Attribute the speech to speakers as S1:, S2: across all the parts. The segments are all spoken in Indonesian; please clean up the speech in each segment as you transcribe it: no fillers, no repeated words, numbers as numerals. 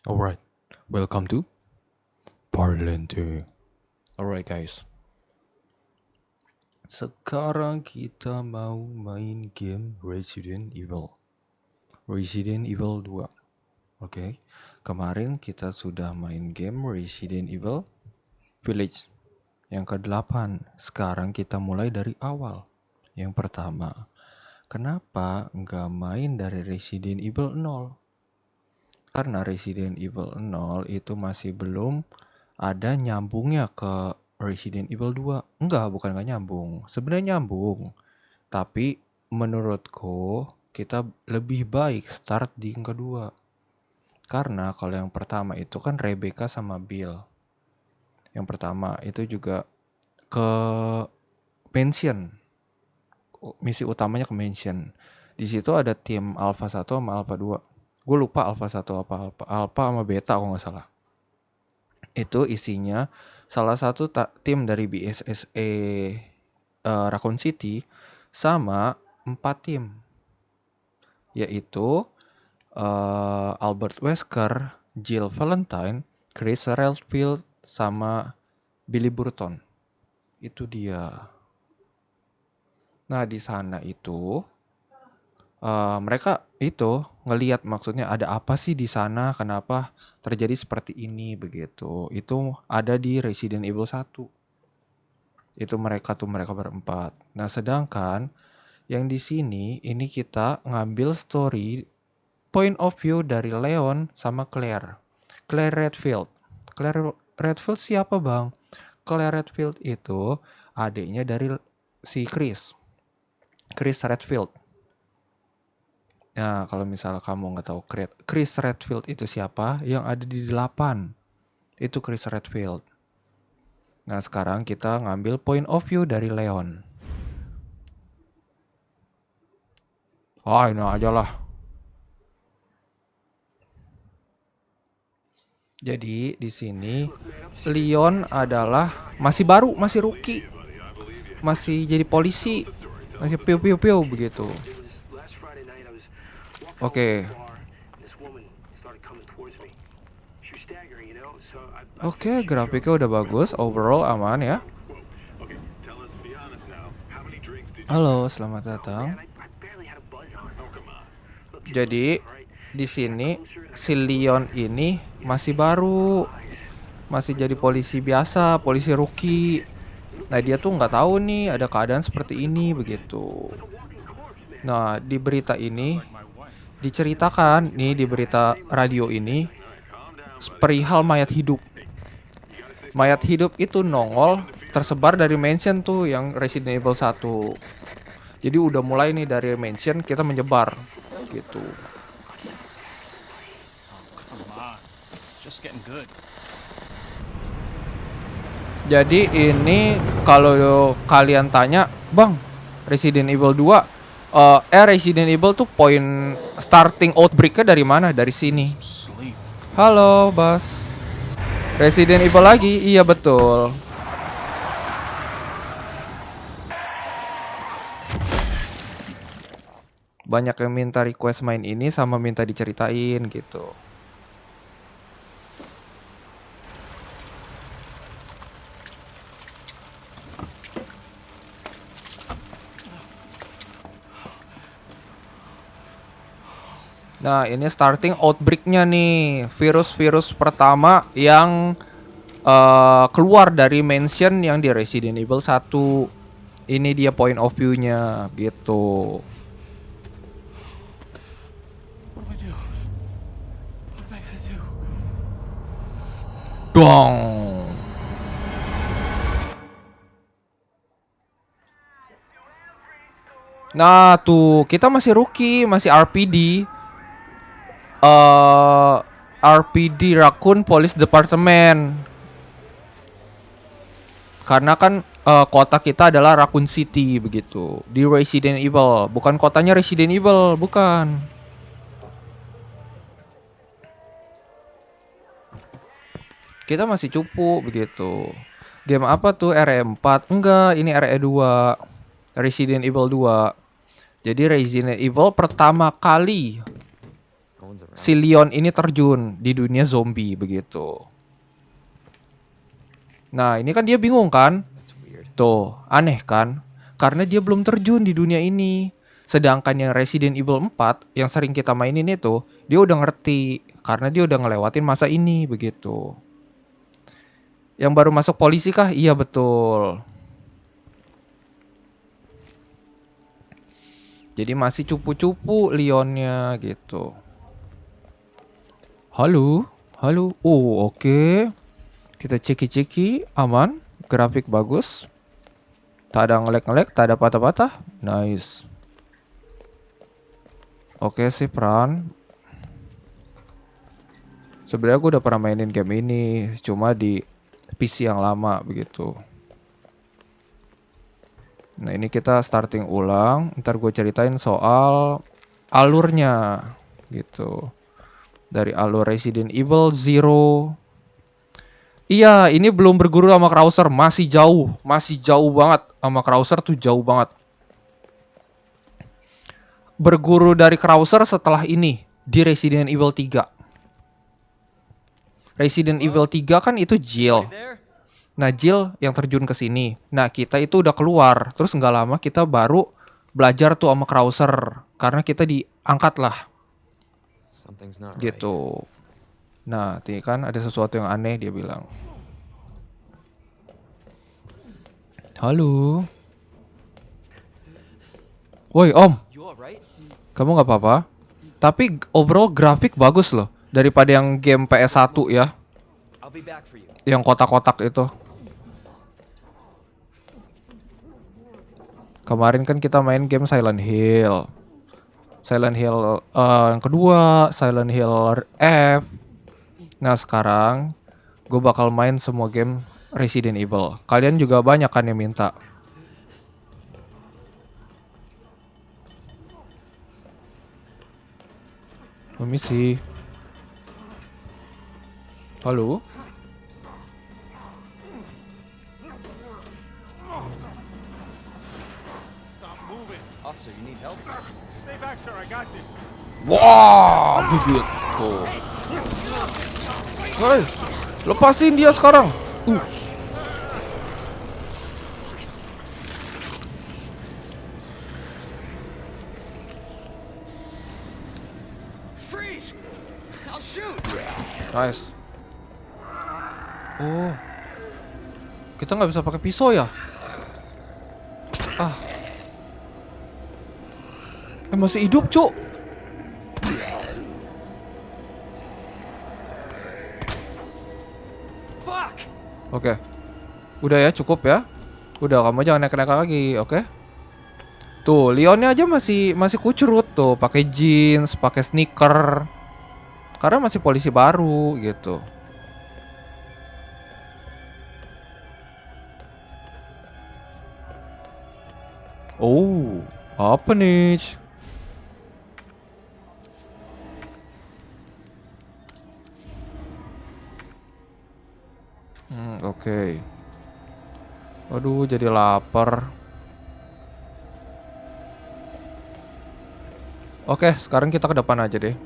S1: Alright, welcome to Parlente. Alright guys, sekarang kita mau main game Resident Evil 2. Oke, kemarin kita sudah main game Resident Evil Village yang ke-8. Sekarang kita mulai dari awal. Yang pertama, kenapa nggak main dari Resident Evil 0? Karena Resident Evil 0 itu masih belum ada nyambungnya ke Resident Evil 2. Enggak, bukan nggak nyambung. Sebenarnya nyambung. Tapi menurutku kita lebih baik start di yang kedua. Karena kalau yang pertama itu kan Rebecca sama Bill. Yang pertama itu juga ke mansion. Misi utamanya ke mansion. Di situ ada tim Alpha 1 sama Alpha 2. Gue lupa Alpha 1 apa Alpha sama Beta kalau nggak salah. Itu isinya salah satu tim dari BSSA Raccoon City sama 4 tim, yaitu Albert Wesker, Jill Valentine, Chris Redfield, sama Billy Burton. Itu dia. Nah di sana itu mereka itu ngelihat maksudnya ada apa sih di sana, kenapa terjadi seperti ini begitu. Itu ada di Resident Evil 1. Itu mereka berempat. Nah, sedangkan yang di sini ini kita ngambil story point of view dari Leon sama Claire. Claire Redfield. Claire Redfield siapa, Bang? Claire Redfield itu adiknya dari si Chris. Chris Redfield. Nah, kalau misalnya kamu nggak tahu Chris Redfield itu siapa, yang ada di 8. Itu Chris Redfield. Nah, sekarang kita ngambil point of view dari Leon. Ini aja lah. Jadi di sini Leon adalah masih baru, masih rookie. Masih jadi polisi. Masih piu-piu-piu begitu. Oke. Oke, grafiknya udah bagus, overall aman ya. Halo, selamat datang. Jadi di sini si Leon ini masih baru, masih jadi polisi biasa, polisi rookie. Nah dia tuh nggak tahu nih ada keadaan seperti ini begitu. Nah di berita ini diceritakan nih, di berita radio ini, perihal mayat hidup. Mayat hidup itu nongol tersebar dari mansion tuh yang Resident Evil 1. Jadi udah mulai nih dari mansion kita menyebar gitu. Jadi ini kalau kalian tanya, "Bang, Resident Evil 2 Resident Evil tuh poin starting outbreak-nya dari mana?" Dari sini. Halo, Bas. Resident Evil lagi? Iya, betul. Banyak yang minta request main ini sama minta diceritain gitu. Nah, ini starting outbreak-nya nih. Virus-virus pertama yang keluar dari mansion yang di Resident Evil 1. Ini dia point of view-nya gitu. Dong. Nah, tuh kita masih rookie, masih RPD. RPD Raccoon Police Department. Karena kan kota kita adalah Raccoon City begitu. Di Resident Evil, bukan kotanya Resident Evil, bukan. Kita masih cupu begitu. Game apa tuh? RE4? Enggak, ini RE2. Resident Evil 2. Jadi Resident Evil pertama kali si Leon ini terjun di dunia zombie begitu. Nah, ini kan dia bingung kan? Tuh, aneh kan? Karena dia belum terjun di dunia ini. Sedangkan yang Resident Evil 4 yang sering kita mainin itu, dia udah ngerti karena dia udah ngelewatin masa ini begitu. Yang baru masuk polisi kah? Iya betul. Jadi masih cupu-cupu Leonnya gitu. Halo, halo. Oh, oke. Kita ceki-ceki, aman, grafik bagus. Tak ada ngelek-ngelek, tak ada patah-patah. Nice. Oke sih, Pran. Sebenarnya gue udah pernah mainin game ini, cuma di PC yang lama begitu. Nah, ini kita starting ulang. Ntar gue ceritain soal alurnya gitu. Dari alur Resident Evil Zero. Iya, ini belum berguru sama Krauser, masih jauh banget sama Krauser tuh jauh banget. Berguru dari Krauser setelah ini di Resident Evil 3. Resident Evil 3 kan itu Jill. Nah, Jill yang terjun ke sini. Nah, kita itu udah keluar. Terus nggak lama kita baru belajar tuh sama Krauser. Karena kita diangkat lah. Gitu. Nah, ini kan ada sesuatu yang aneh dia bilang. Halo. Woi, Om. Kamu nggak apa-apa? Tapi overall grafik bagus loh. Daripada yang game PS1 ya. Yang kotak-kotak itu. Kemarin kan kita main game Silent Hill. Silent Hill yang kedua, Silent Hill F. Nah sekarang gue bakal main semua game Resident Evil. Kalian juga banyak kan yang minta. Permisi. Halo? Wah, gigit. Tuh. Hei, lepasin dia sekarang. Nice. Oh, kita nggak bisa pakai pisau ya? Masih hidup, Cuk. Oke. Udah ya, cukup ya. Udah, kamu jangan naik-naik lagi, oke? Tuh, Leonnya aja masih kucurut tuh, pakai jeans, pakai sneaker. Karena masih polisi baru gitu. Oh, apa nih? Oke. Aduh, jadi lapar. Oke, sekarang kita ke depan aja deh.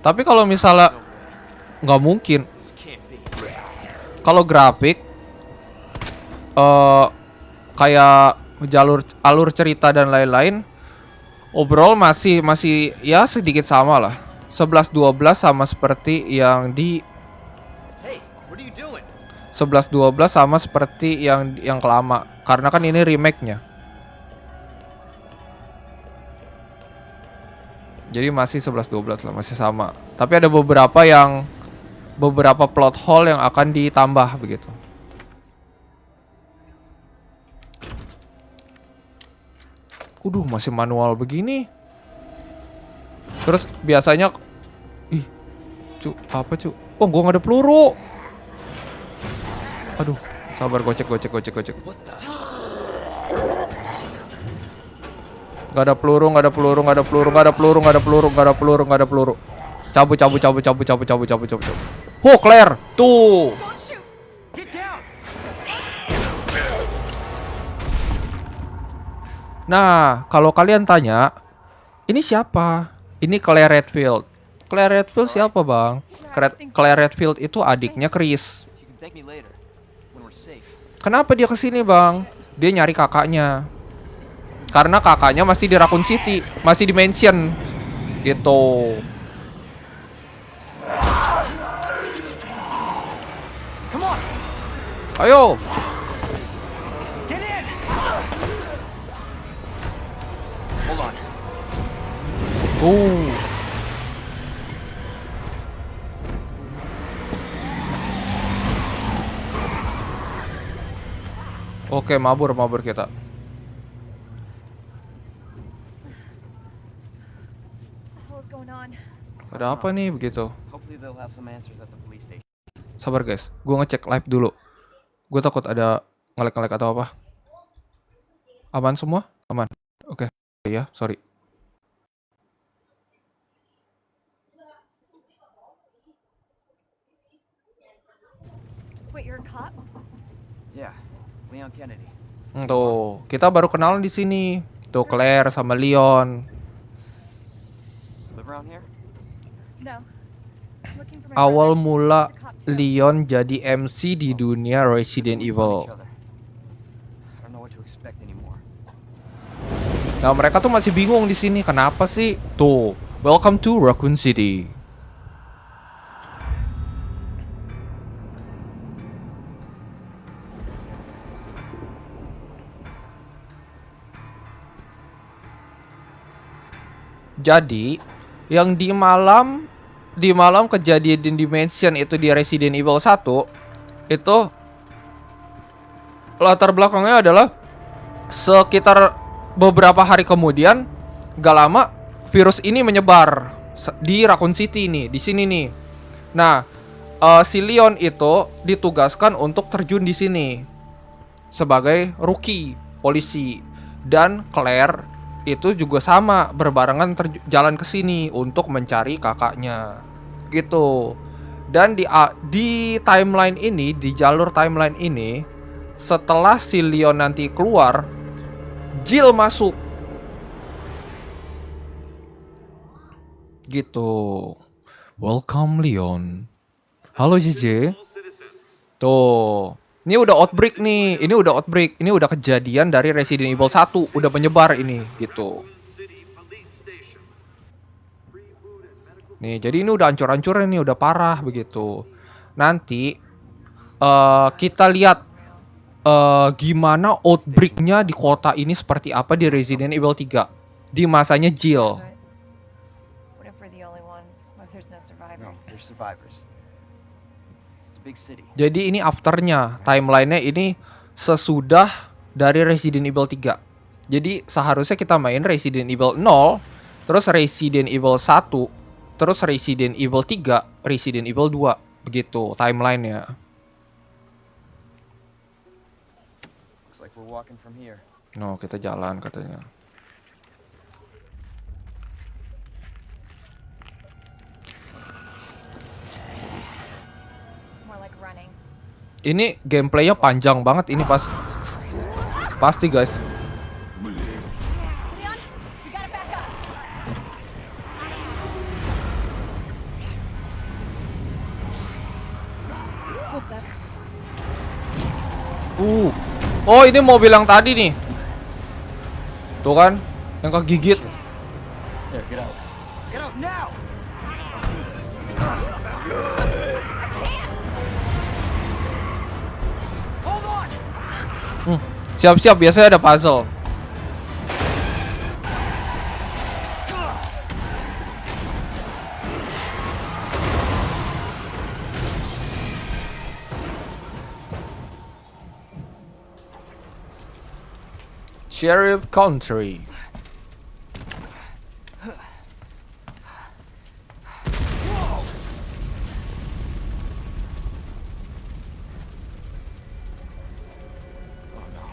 S1: Tapi kalau misalnya nggak mungkin. Kalau grafik, kayak alur cerita dan lain-lain, overall masih ya sedikit sama lah. 11-12 sama seperti yang di 11-12 sama seperti yang kelama. Karena kan ini remake-nya. Jadi masih 11-12 lah, masih sama. Tapi ada beberapa plot hole yang akan ditambah begitu. Masih manual begini. Terus biasanya apa cu? Oh, gua nggak ada peluru. Aduh, sabar, gocek. Gak ada peluru. Cabut. Oh, Claire, tuh. Nah, kalau kalian tanya, ini siapa? Ini Claire Redfield. Claire Redfield siapa, Bang? Claire Redfield itu adiknya Chris.
S2: You can thank me later when we're safe.
S1: Kenapa dia kesini, Bang? Dia nyari kakaknya. Karena kakaknya masih di Raccoon City, masih di mansion. Gitu.
S2: Come on,
S1: Ayo.
S2: get in. Hold on.
S1: Oke, mabur kita.
S3: What's going on?
S1: Ada apa nih begitu?
S2: Hopefully they'll have some answers at the police station.
S1: Sabar guys, gue ngecek live dulu. Gue takut ada ngelek-ngelek atau apa. Aman semua? Aman. Oke, ya, sorry.
S3: Wait, you're a cop?
S2: Yeah, Leon Kennedy.
S1: Tuh, kita baru kenalan di sini. Tuh Claire sama Leon.
S2: Live around here?
S3: No. Looking for my
S1: Awal
S3: brother.
S1: mula
S3: He's a cop too.
S1: Leon jadi MC di dunia Resident
S2: We found
S1: Evil.
S2: each other. I don't know what to expect anymore.
S1: Nah, mereka tuh masih bingung di sini. Kenapa sih? Tuh, welcome to Raccoon City. Jadi, yang di malam kejadian di Dimension itu di Resident Evil 1 itu latar belakangnya adalah sekitar beberapa hari kemudian, gak lama virus ini menyebar di Raccoon City nih, di sini nih. Nah, si Leon itu ditugaskan untuk terjun di sini sebagai rookie polisi, dan Claire itu juga sama berbarengan jalan ke sini untuk mencari kakaknya gitu. Dan di timeline ini, di jalur timeline ini, setelah si Leon nanti keluar, Jill masuk gitu. Welcome Leon. Halo JJ. Tuh, ini udah outbreak nih. Ini udah outbreak. Ini udah kejadian dari Resident Evil 1. Udah menyebar ini gitu. Nih, jadi ini udah ancur-ancur ini, udah parah begitu. Nanti kita lihat gimana outbreaknya di kota ini seperti apa di Resident Evil 3 di masanya Jill.
S3: What if we're the only ones? What if there's no
S2: No,
S3: survivors?
S2: they're survivors. It's a big city.
S1: Jadi ini afternya, timelinenya ini sesudah dari Resident Evil 3. Jadi seharusnya kita main Resident Evil 0, terus Resident Evil 1, terus Resident Evil 3, Resident Evil 2. Begitu timelinenya.
S2: Looks like we're walking from here.
S1: No, kita jalan katanya.
S3: More like running.
S1: Ini gameplaynya panjang banget ini pasti guys.
S3: Leon, we gotta back up. What the?
S1: Oh, ini mobil yang tadi nih. Tuh kan, yang kegigit.
S2: There, get out. Get out now! Hold on!
S1: Siap-siap, biasanya ada puzzle. Sheriff Country.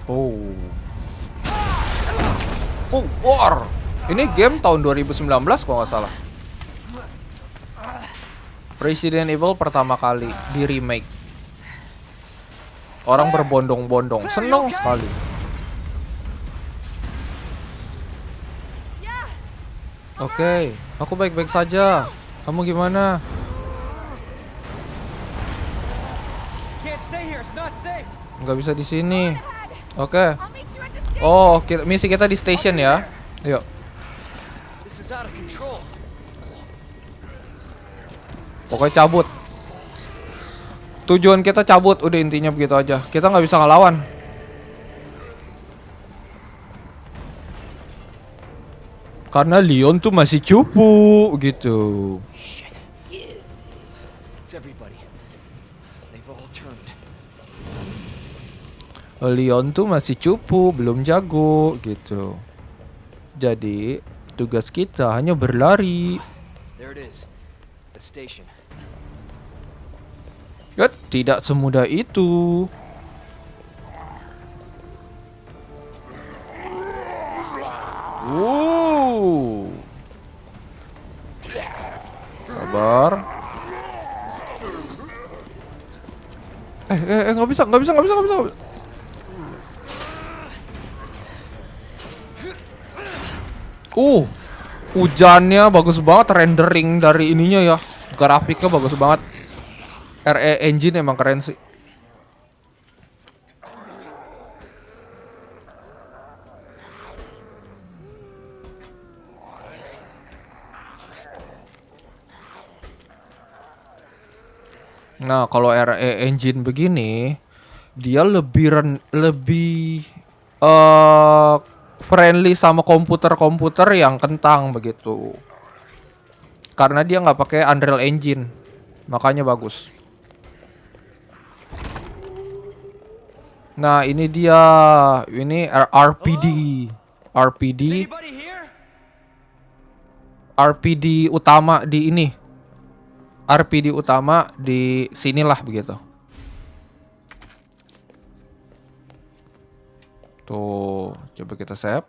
S1: Oh, war. Ini game tahun 2019 kalau nggak salah. Resident Evil pertama kali di remake. Orang berbondong-bondong, seneng sekali. Oke, aku baik-baik saja. Kamu gimana?
S2: Can't stay here. It's not safe.
S1: Nggak bisa di sini. Oke.
S3: I'll meet you at the station.
S1: Oh, misi kita di station ya. Yuk.
S2: This is out of control.
S1: Pokoknya cabut. Tujuan kita cabut, udah intinya begitu aja. Kita nggak bisa ngelawan. Karena Leon tuh masih cupu gitu.
S2: Shit. It's everybody. They've all turned.
S1: Leon tuh masih cupu, belum jago gitu. Jadi tugas kita hanya berlari.
S2: There it is. The station.
S1: Tidak semudah itu. Sabar. Nggak bisa. Hujannya bagus banget, rendering dari ininya ya. Grafiknya bagus banget. RE Engine emang keren sih. Nah, kalau RE Engine begini, dia lebih friendly sama komputer-komputer yang kentang begitu. Karena dia nggak pakai Unreal Engine, makanya bagus. Nah, ini dia, ini RPD,
S2: Anybody here?
S1: RPD utama di ini. RPD utama di sinilah begitu. Tuh, coba kita save.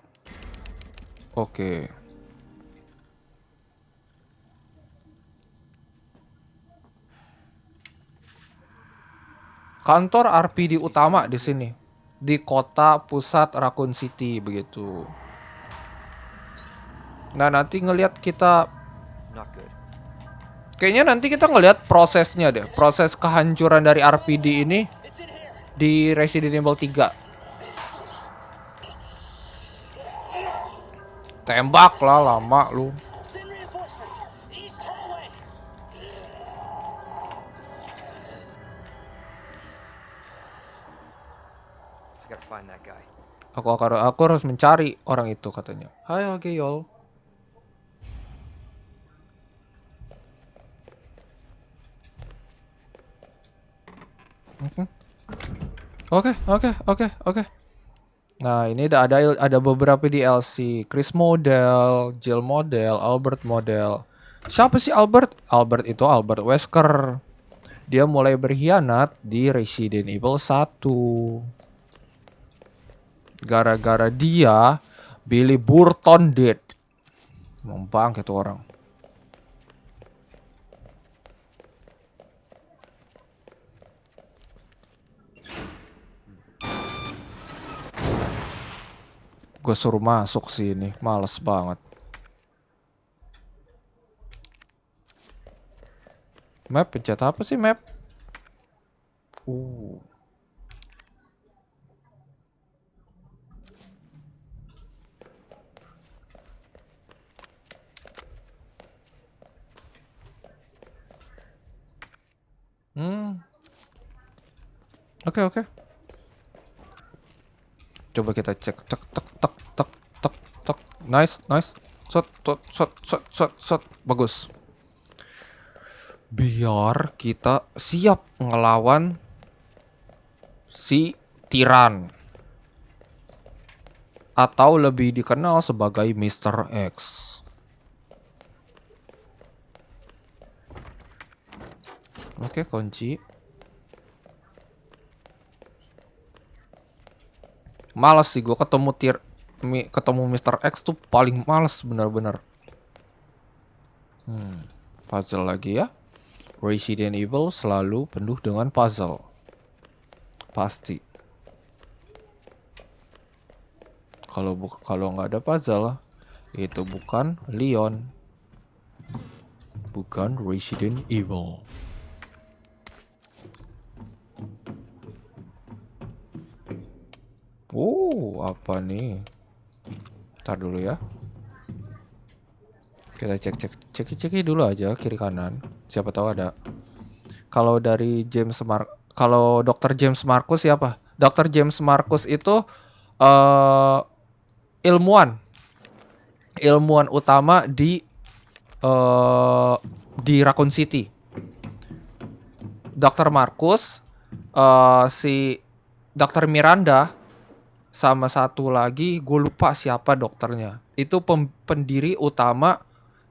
S1: Oke. Kantor RPD utama di sini. Di kota pusat Raccoon City begitu. Nah, nanti ngelihat kita
S2: Not good.
S1: kayaknya nanti kita ngelihat prosesnya deh. Proses kehancuran dari RPD ini di Resident Evil 3. Tembak lah, lama lu.
S2: I gotta find that guy.
S1: Aku harus mencari orang itu katanya. Hai Geyol. Oke. Nah, ini ada beberapa DLC. Chris model, Jill model, Albert model. Siapa sih Albert? Albert itu Albert Wesker. Dia mulai berkhianat di Resident Evil 1. Gara-gara dia, Billy Burton dead. Membangkit tuh orang. Gue suruh masuk sini, males banget. Map, pencet apa sih map? Oke. Coba kita cek. Tek. Nice. Shot. Bagus. Biar kita siap ngelawan si Tiran. Atau lebih dikenal sebagai Mr. X. Oke, kunci. Males sih gue ketemu Mr. X tuh paling males bener-bener. Puzzle lagi ya. Resident Evil selalu penuh dengan puzzle. Pasti. Kalau nggak ada puzzle, itu bukan Leon. bukan Resident Evil. Apa nih? Ntar dulu ya. Kita cek dulu aja kiri kanan. Siapa tahu ada. Kalau dari kalau Dr. James Marcus siapa? Dr. James Marcus itu ilmuwan utama di Raccoon City. Dr. Marcus, si Dr. Miranda, sama satu lagi gue lupa siapa dokternya. Itu pendiri utama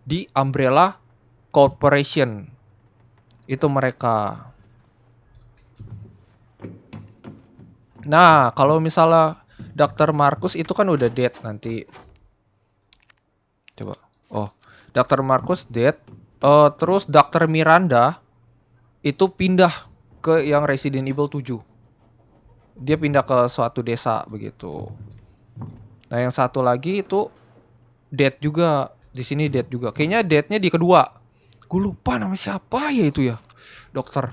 S1: di Umbrella Corporation. Itu mereka. Nah, kalau misalnya Dr. Marcus itu kan udah dead nanti. Coba. Oh, Dr. Marcus dead. Terus Dr. Miranda itu pindah ke yang Resident Evil 7. Dia pindah ke suatu desa begitu. Nah, yang satu lagi itu dead juga. Di sini dead juga. Kayaknya deadnya di kedua. Gue lupa nama siapa ya itu ya. Dokter.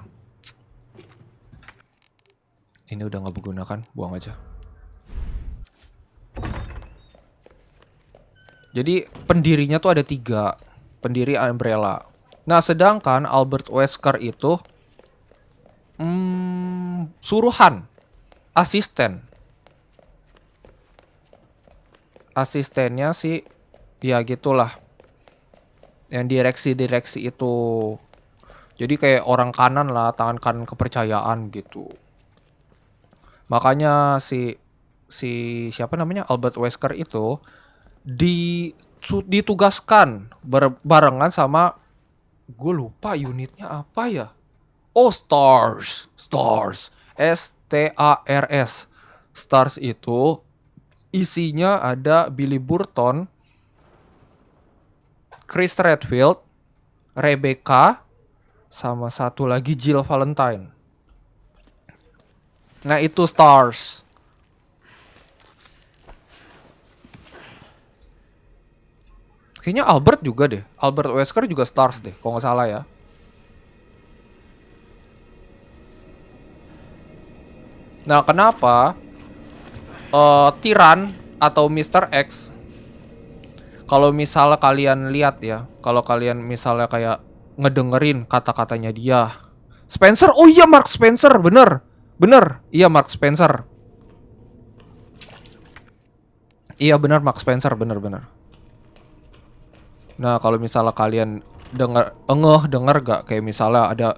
S1: Ini udah gak berguna kan? Buang aja. Jadi pendirinya tuh ada 3. Pendiri Umbrella. Nah, sedangkan Albert Wesker itu suruhan. Asistennya sih ya gitulah. Yang direksi itu. Jadi kayak orang kanan lah, tangan kanan kepercayaan gitu. Makanya si siapa namanya Albert Wesker itu ditugaskan barengan sama, gue lupa unitnya apa ya. Oh, STARS. STARS. STARS itu isinya ada Billy Burton, Chris Redfield, Rebecca, sama satu lagi Jill Valentine. Nah, itu STARS. Kayaknya Albert juga deh. Albert Wesker juga STARS deh, kalau nggak salah ya. Nah, kenapa Tyran atau Mr. X, kalau misalnya kalian lihat ya, kalau kalian misalnya kayak ngedengerin kata-katanya dia, Spencer, oh iya Mark Spencer, bener, iya Mark Spencer, iya bener Mark Spencer, bener. Nah, kalau misalnya kalian denger gak kayak misalnya ada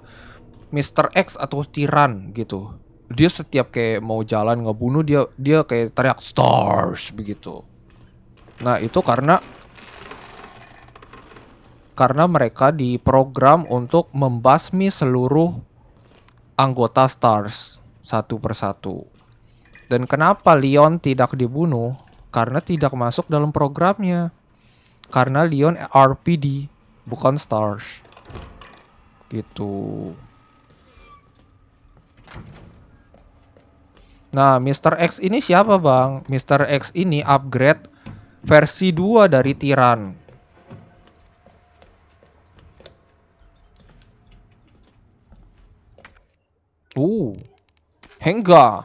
S1: Mr. X atau Tyran gitu, dia setiap kayak mau jalan ngebunuh dia kayak teriak STARS begitu. Nah, itu karena mereka diprogram untuk membasmi seluruh anggota STARS satu persatu. Dan kenapa Leon tidak dibunuh? Karena tidak masuk dalam programnya. Karena Leon RPD, bukan STARS. Gitu. Nah, Mr. X ini siapa, Bang? Mr. X ini upgrade versi 2 dari Tyran. Hengga.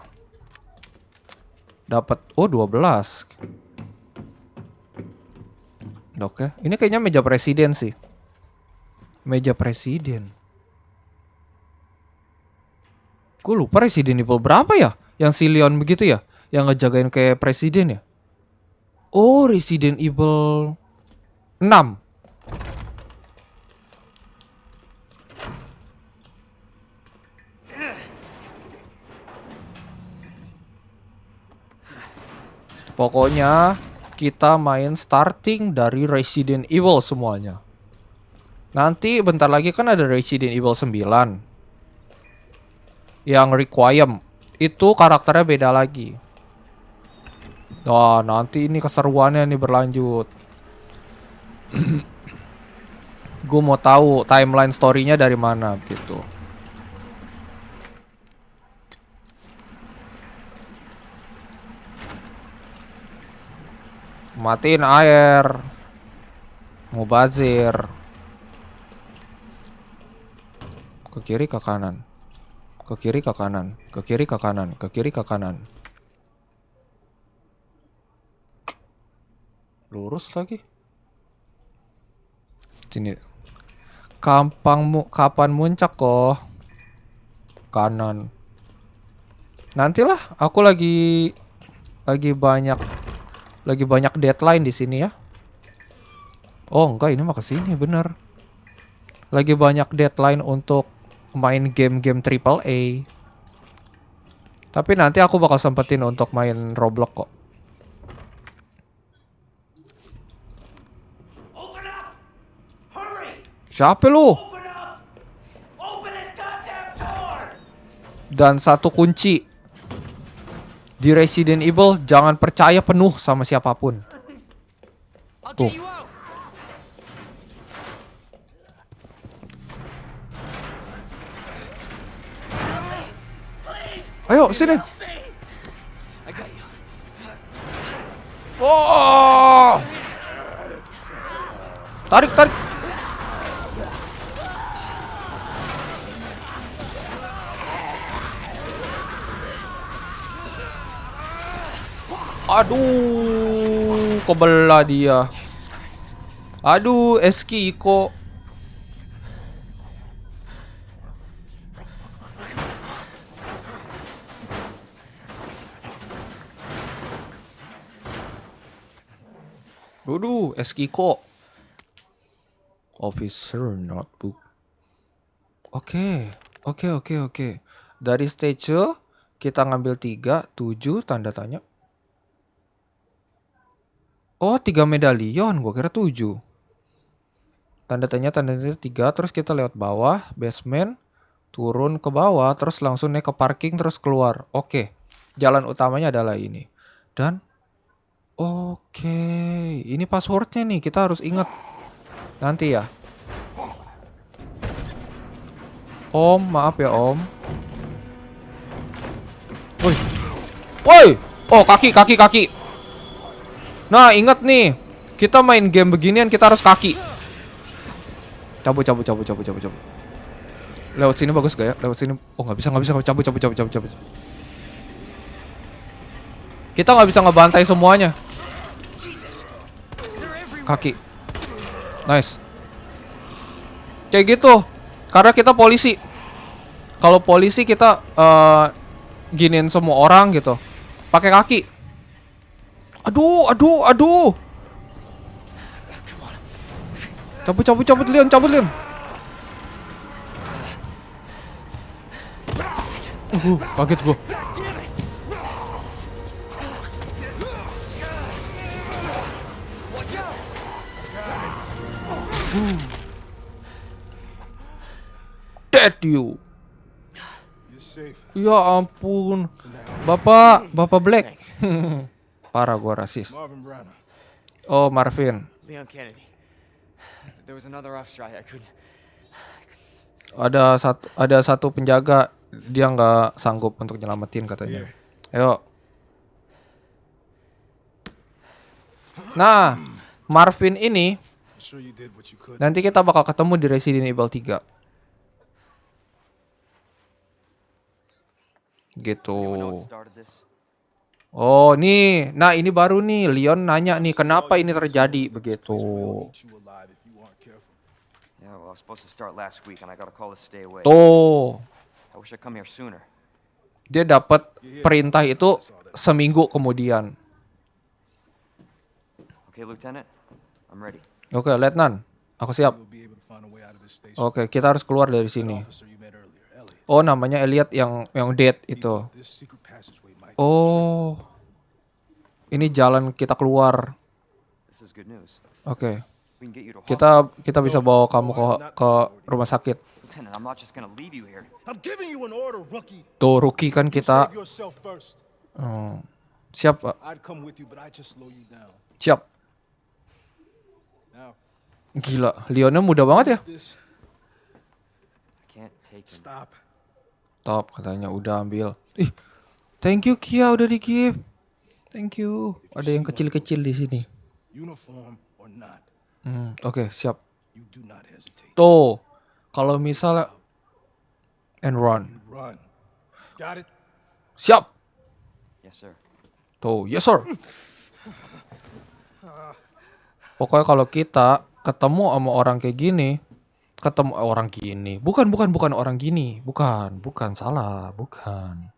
S1: Dapat 12. Oke, ini kayaknya meja presiden sih. Meja presiden. Gue lupa Resident Evil berapa ya? Yang si Leon begitu ya? Yang ngejagain kayak presiden ya? Oh, Resident Evil 6. Pokoknya kita main starting dari Resident Evil semuanya. Nanti bentar lagi kan ada Resident Evil 9. Yang Requiem itu karakternya beda lagi. Wah, nanti ini keseruannya nih berlanjut. Gue mau tahu timeline story-nya dari mana gitu. Matiin air. Mubazir. Ke kiri, ke kanan. Ke kiri, ke kanan. Ke kiri, ke kanan. Ke kiri, ke kanan. Lurus lagi. Sini. Kapan muncak kok? Kanan. Nantilah, aku lagi banyak deadline di sini ya. Oh, enggak, ini mah ke sini bener. Lagi banyak deadline untuk main game-game triple A. Tapi nanti aku bakal sempetin untuk main Roblox kok.
S4: Open up! Hurry!
S1: Siapa lu?
S4: Open up! Open this goddamn door!
S1: Dan satu kunci di Resident Evil, jangan percaya penuh sama siapapun.
S2: I'll
S1: Tuh.
S2: get you out.
S1: Ayo sini.
S2: I got you.
S1: Oh! Tarik, tarik. Aduh, kebelah dia. Aduh, Eski Iko. Aduh, Eski Iko. Officer notebook. Oke. Dari stage kita ngambil 3, 7 tanda tanya. Oh, 3 medalion, gua kira 7. Tanda tanya 3, terus kita lewat bawah, basement, turun ke bawah, terus langsung naik ke parking, terus keluar. Oke, jalan utamanya adalah ini. Dan, oke, ini passwordnya nih, kita harus ingat. Nanti ya. Om, maaf ya om. Woi, woi, oh kaki. Nah, ingat nih, kita main game beginian kita harus kaki. Cabut. Lewat sini bagus gak ya? Lewat sini. Oh, nggak bisa. Cabut. Kita nggak bisa ngebantai semuanya. Kaki. Nice. Kayak gitu. Karena kita polisi. Kalau polisi kita giniin semua orang gitu. Pakai kaki. Aduh. Cabut, Leon. Kaget gua. Dead you. Ya ampun. Bapak Black. Parah gua rasis. Oh, Marvin.
S2: Leon Kennedy. There was another officer I couldn't.
S1: Ada satu penjaga, dia nggak sanggup untuk nyelamatin katanya. Ayo. Nah, Marvin ini nanti kita bakal ketemu di Resident Evil 3. Gitu.
S2: Anyone know what started this?
S1: Oh, nih. Nah, ini baru nih. Leon nanya nih, kenapa ini terjadi begitu.
S2: Yeah, well, I was supposed to start last week, and I got a call to stay away.
S1: Tuh.
S2: I wish I'd come here sooner.
S1: Dia dapat perintah itu seminggu kemudian.
S2: Okay, Lieutenant, I'm ready.
S1: Oke, Letnan. Aku siap. Oke, kita harus keluar dari sini. Oh, namanya Elliot yang dead itu. Oh. Ini jalan kita keluar.
S2: This is good news.
S1: Oke.
S2: We can get you to hospital.
S1: Kita bisa bawa kamu ke rumah sakit.
S2: Lieutenant, I'm not just gonna leave you here.
S5: I'm giving you an order, rookie.
S1: Tuh, rookie kan kita.
S5: Save yourself first.
S1: Siap, Pak.
S5: I'd come with you, but I just slow you down.
S1: Siap.
S5: Now,
S1: Gila, Leonnya muda banget ya.
S5: this
S2: I can't take him.
S5: stop.
S1: Top katanya udah ambil. Ih, thank you Kia udah di-give. Thank you. Ada yang kecil-kecil di sini.
S5: Uniform or not,
S1: Oke, siap.
S5: you do not hesitate.
S1: Tuh, kalau misalnya and run.
S5: Run. Got it?
S1: Siap.
S2: Yes, sir.
S1: Tuh, yes sir. Pokoknya kalau kita ketemu sama orang kayak gini, ketemu orang gini, bukan orang gini, bukan salah, bukan.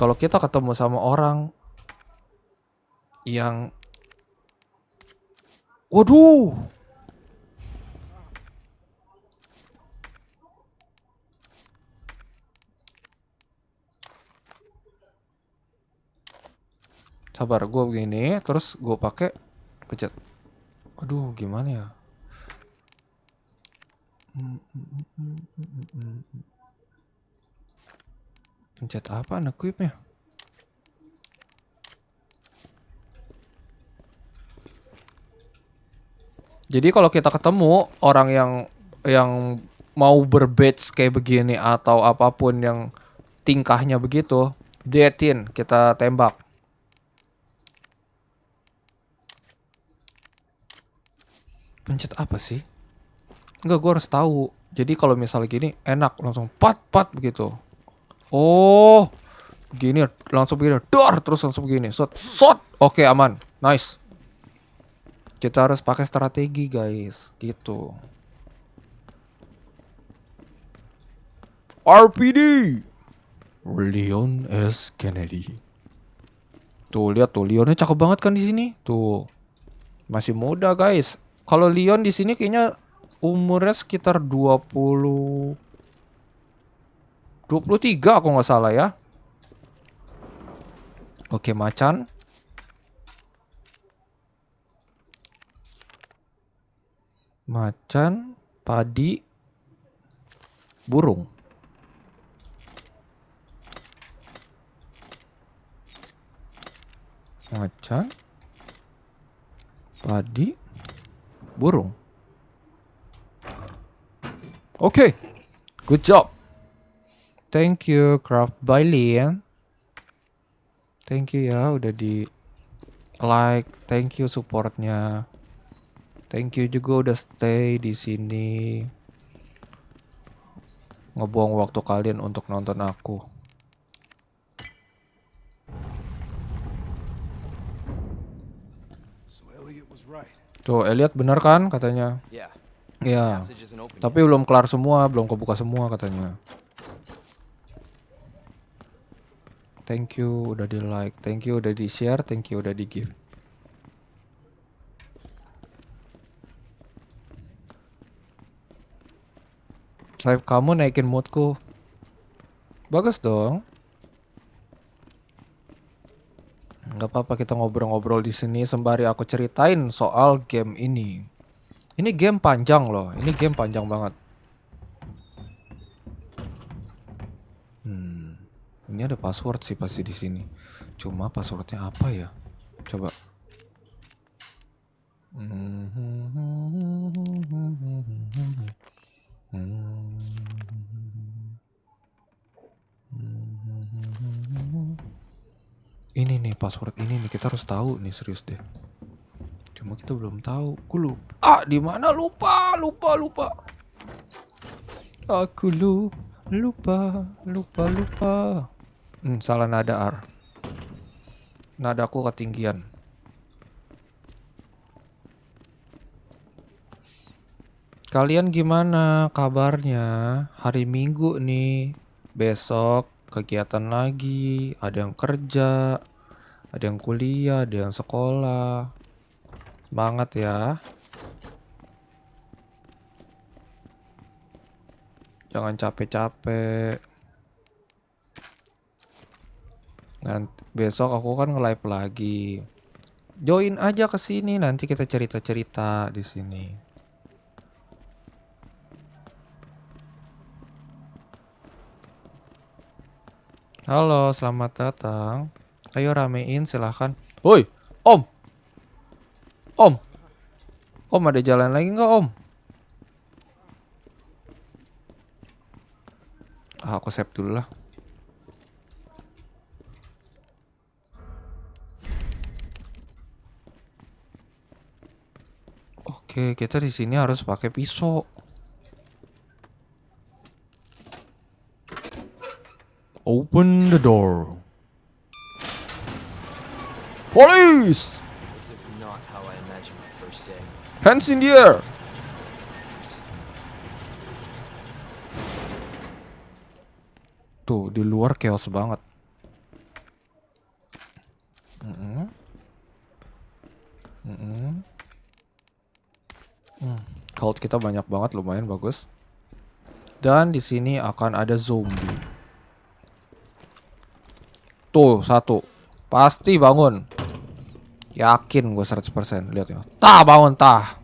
S1: Kalau kita ketemu sama orang yang, waduh, sabar, gue begini, terus gue pakai pencet. Aduh, gimana ya? Pencet apa equipnya? Jadi kalau kita ketemu orang yang mau berbatch kayak begini atau apapun yang tingkahnya begitu, deatin, kita tembak. Pencet apa sih? Enggak, gue harus tahu. Jadi kalau misalnya gini enak langsung pat begitu. Oh, gini langsung begini, dor, terus langsung begini, shot. Oke, aman, nice. Kita harus pakai strategi guys, gitu. RPD, Leon S. Kennedy. Tuh lihat tuh, Leonnya cakep banget kan di sini. Tuh, masih muda guys. Kalau Leon di sini kayaknya umurnya sekitar 23 aku nggak salah ya. Oke, macan. Macan, padi, burung. Macan, padi, burung. Oke, good job. Thank you Craft by Lian. Thank you ya udah di like, thank you supportnya. Thank you juga udah stay di sini. Ngebuang waktu kalian untuk nonton aku.
S5: So Elliot was right.
S1: Tuh, Elliot bener kan katanya?
S2: Yeah.
S1: Iya.
S2: Passage isn't open
S1: Tapi belum kelar semua, belum kebuka semua katanya. Thank you udah di like, thank you udah di share, thank you udah di give. Save kamu naikin moodku. Bagus dong. Nggak apa-apa, kita ngobrol-ngobrol di sini sembari aku ceritain soal game ini. Ini game panjang loh, ini game panjang banget. Ini ada password sih pasti di sini. Cuma passwordnya apa ya? Coba. Ini nih password ini nih, kita harus tahu nih, serius deh. Cuma kita belum tahu. Aku lupa. Ah, di mana? Lupa. Aku lupa. Salah nada R. Nadaku ketinggian. Kalian gimana kabarnya? Hari Minggu nih. Besok kegiatan lagi. Ada yang kerja, ada yang kuliah, ada yang sekolah. Semangat ya. Jangan capek-capek. Nanti besok aku kan nge-live lagi. Join aja ke sini, nanti kita cerita-cerita di sini. Halo, selamat datang. Ayo ramein silahkan. Woi, Om. Om ada jalan lagi nggak Om? Aku save dulu lah. Oke, kita di sini harus pakai pisau. Open the door. Police!
S6: This is not how I imagined my first day.
S1: Hands in the air. Tuh, di luar chaos banget. Health kita banyak banget, lumayan bagus. Dan di sini akan ada zombie. Tuh, satu. Pasti bangun. Yakin gue 100%. Lihat ya. Tah, bangun tah.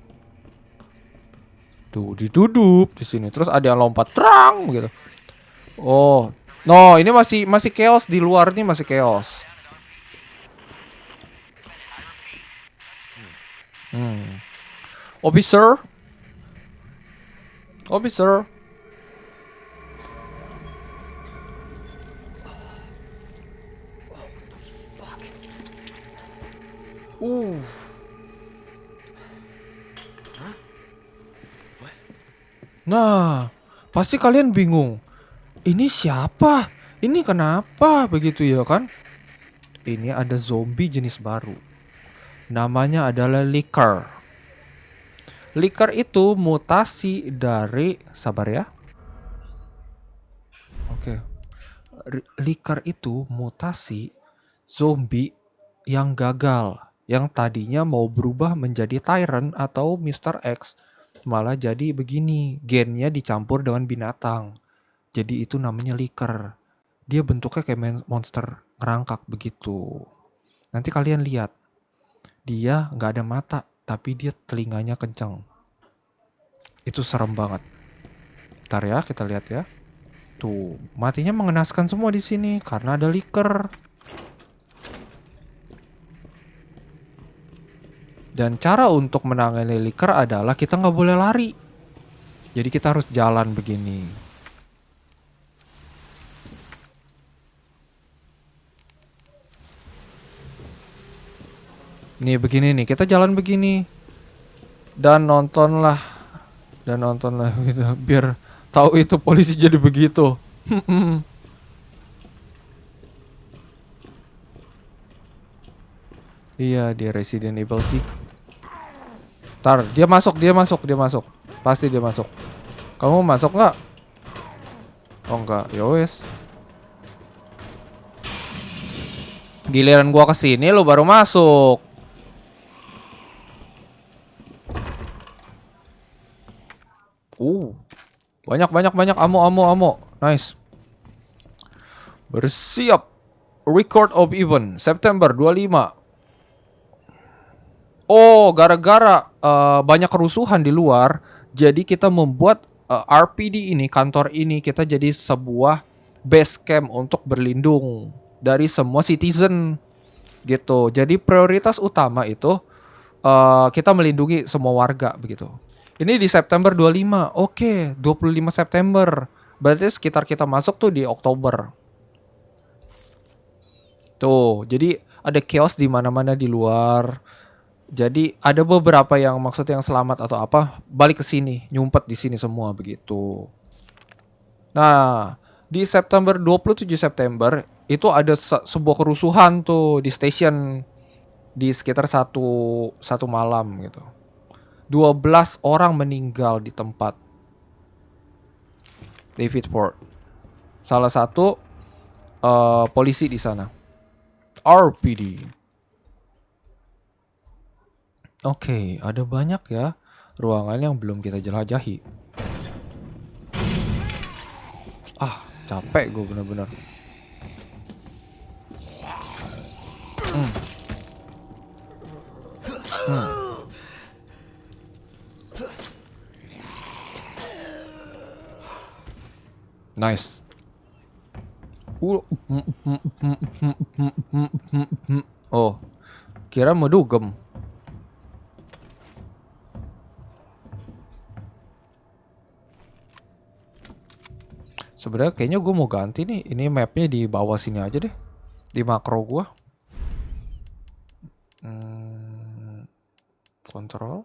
S1: Tuh, ditudup di sini. Terus ada yang lompat terang gitu. Oh, no, ini masih chaos di luar nih, masih chaos. Officer. Officer. Nah, pasti kalian bingung. Ini siapa? Ini kenapa? Begitu ya kan? Ini ada zombie jenis baru. Namanya adalah Licker. Licker itu mutasi dari... Sabar ya. Oke. Licker itu mutasi zombie yang gagal. Yang tadinya mau berubah menjadi Tyrant atau Mr. X. Malah jadi begini. Gennya dicampur dengan binatang. Jadi itu namanya Licker. Dia bentuknya kayak monster ngerangkak begitu. Nanti kalian lihat. Dia nggak ada mata, tapi dia telinganya kencang. Itu serem banget. Ntar ya, kita lihat ya. Tuh, matinya mengenaskan semua di sini karena ada Licker. Dan cara untuk menangani Licker adalah kita nggak boleh lari. Jadi kita harus jalan begini. Nih begini nih, kita jalan begini. Dan nontonlah gitu, biar tahu itu polisi jadi begitu. Iya, di Resident Evil 3. Ntar, dia masuk. Pasti dia masuk. Kamu masuk nggak? Oh enggak, yowes. Giliran gua kesini lu baru masuk. Banyak ammo. Nice. Bersiap. Record of event September 25. Oh, gara-gara banyak kerusuhan di luar, jadi kita membuat RPD ini, kantor ini, kita jadi sebuah base camp untuk berlindung dari semua citizen gitu. Jadi prioritas utama itu kita melindungi semua warga begitu. Ini di September 25. Oke, 25 September. Berarti sekitar kita masuk tuh di Oktober. Tuh, jadi ada chaos di mana-mana di luar. Jadi ada beberapa yang maksud yang selamat atau apa balik ke sini, nyumpet di sini semua begitu. Nah, di 27 September itu ada sebuah kerusuhan tuh di stasiun di sekitar satu malam gitu. 12 orang meninggal di tempat Davidport. Salah satu polisi di sana. RPD. Oke, ada banyak ya ruangan yang belum kita jelajahi. Ah, capek gue bener-bener. Nice. Oh, kira mau dugem. Sebenarnya kayaknya gue mau ganti nih. Ini mapnya di bawah sini aja deh. Di makro gue. Kontrol.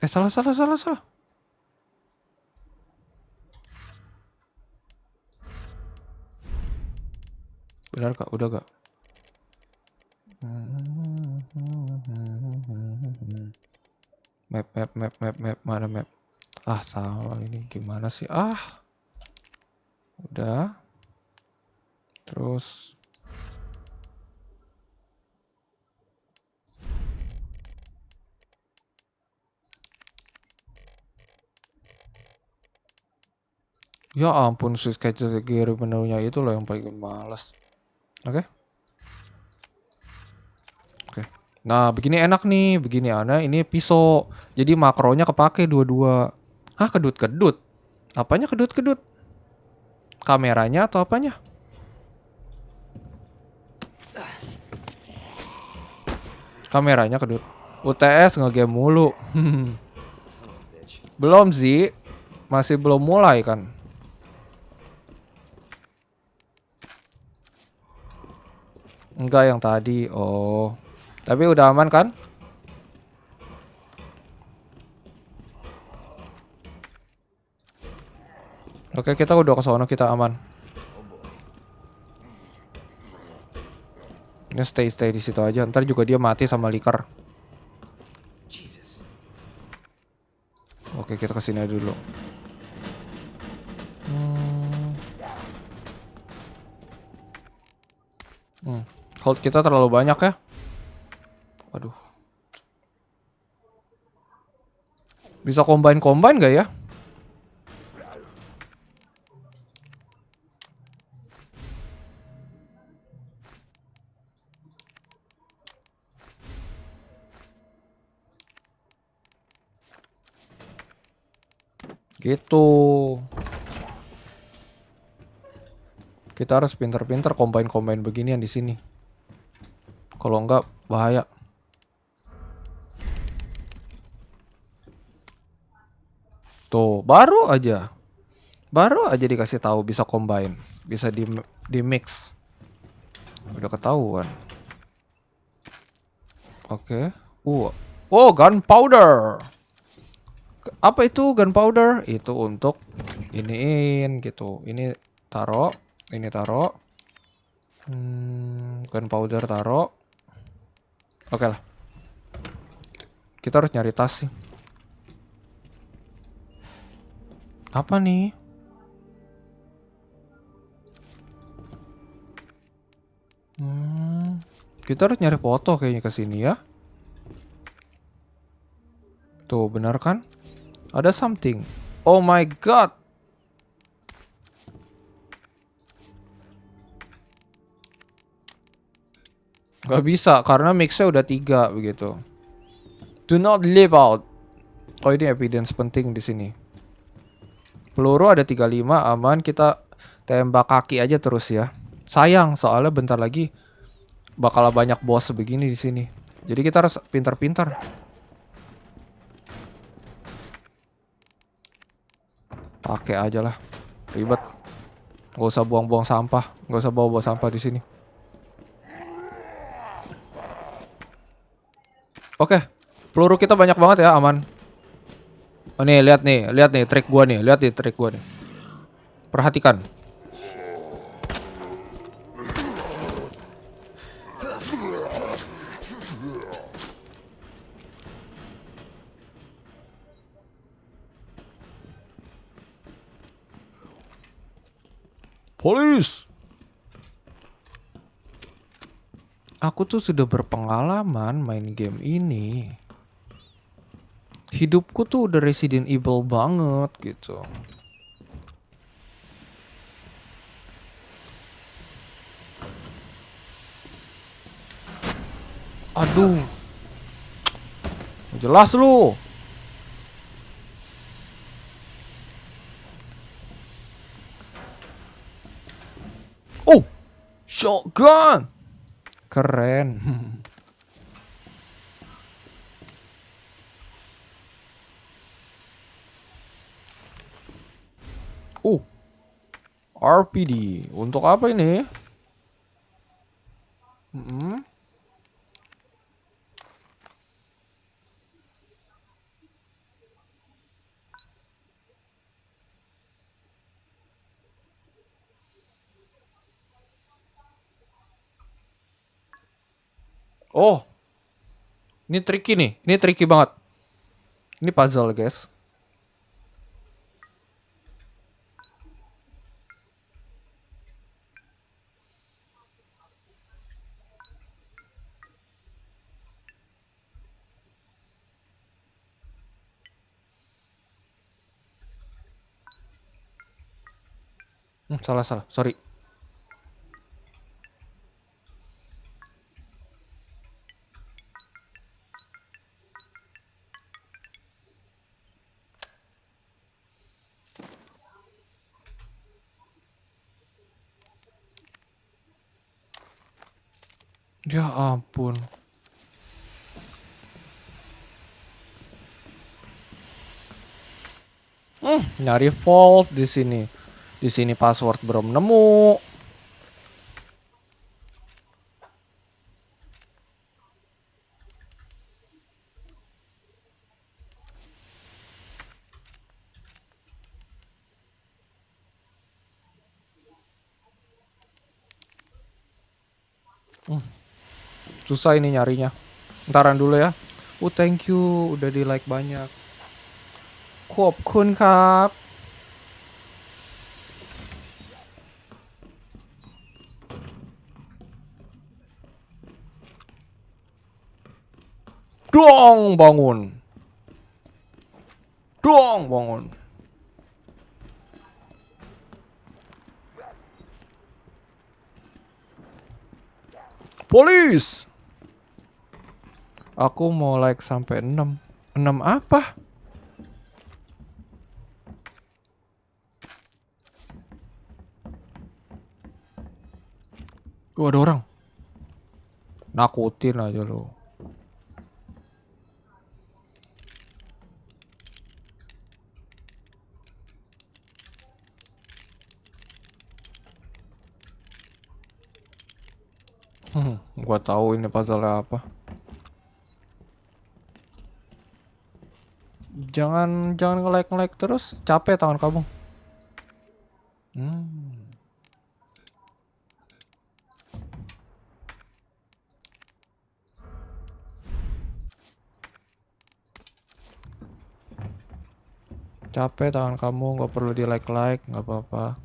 S1: Salah. Benar kak? Udah gak? Map. Mana map? Ah, salah ini gimana sih? Ah. Udah. Terus ya ampun, Swiss category menunya itu loh yang paling males. Oke. Nah, begini enak nih, begini ana ini pisau. Jadi makronya kepake dua-dua. Hah, kedut-kedut. Apanya kedut-kedut? Kameranya atau apanya? Kameranya kedut. UTS ngegame mulu.
S6: Son of a bitch.
S1: Belum sih. Masih belum mulai kan. Enggak yang tadi. Oh. Tapi udah aman kan? Oke, kita udah ke sono, kita aman.
S6: Oh boy.
S1: Ini stay di situ aja. Ntar juga dia mati sama liker.
S6: Jesus.
S1: Oke, kita kesini aja dulu. Hold kita terlalu banyak ya. Waduh. Bisa combine gak ya? Gitu. Kita harus pintar-pintar combine beginian di sini. Kalau enggak bahaya. Tuh, baru aja dikasih tahu bisa combine, bisa di mix. Udah ketahuan. Oke. Oh, gunpowder. Apa itu gunpowder? Itu untuk iniin gitu. Ini taro, gunpowder taro. Oke lah. Kita harus nyari tas sih. Apa nih? Kita harus nyari foto kayaknya ke sini ya. Tuh, benar kan? Ada something. Oh my god. Gak bisa karena mixnya udah 3 begitu. Do not leave out. Oh, ini evidence penting di sini. Peluru ada 35, aman. Kita tembak kaki aja terus ya. Sayang soalnya bentar lagi bakal banyak boss begini di sini. Jadi kita harus pintar-pintar. Pakai aja lah. Ribet. Gak usah buang-buang sampah. Gak usah bawa-bawa sampah di sini. Oke. Peluru kita banyak banget ya, aman. Oh nih, lihat nih trik gua nih, Perhatikan. Polis. Aku tuh sudah berpengalaman main game ini. Hidupku tuh udah Resident Evil banget gitu. Aduh. Jelas lu. Oh, shotgun. Keren. RPD. Untuk apa ini? Oh, ini tricky nih. Ini tricky banget. Ini puzzle, guys. Salah. Sorry. Ya ampun. Nyari fault di sini. Di sini password belum nemu. Susah ini nyarinya. Ntaran dulu ya. Thank you udah di like banyak. ขอบคุณครับ Dong bangun. Dong bangun. Polis. Aku mau like sampai 6. 6 apa? Ada orang. Nakutin aja lo. Gua tahu ini puzzle apa. Jangan nge-like terus, capek tangan kamu. Capek tangan kamu, nggak perlu di like, nggak apa-apa.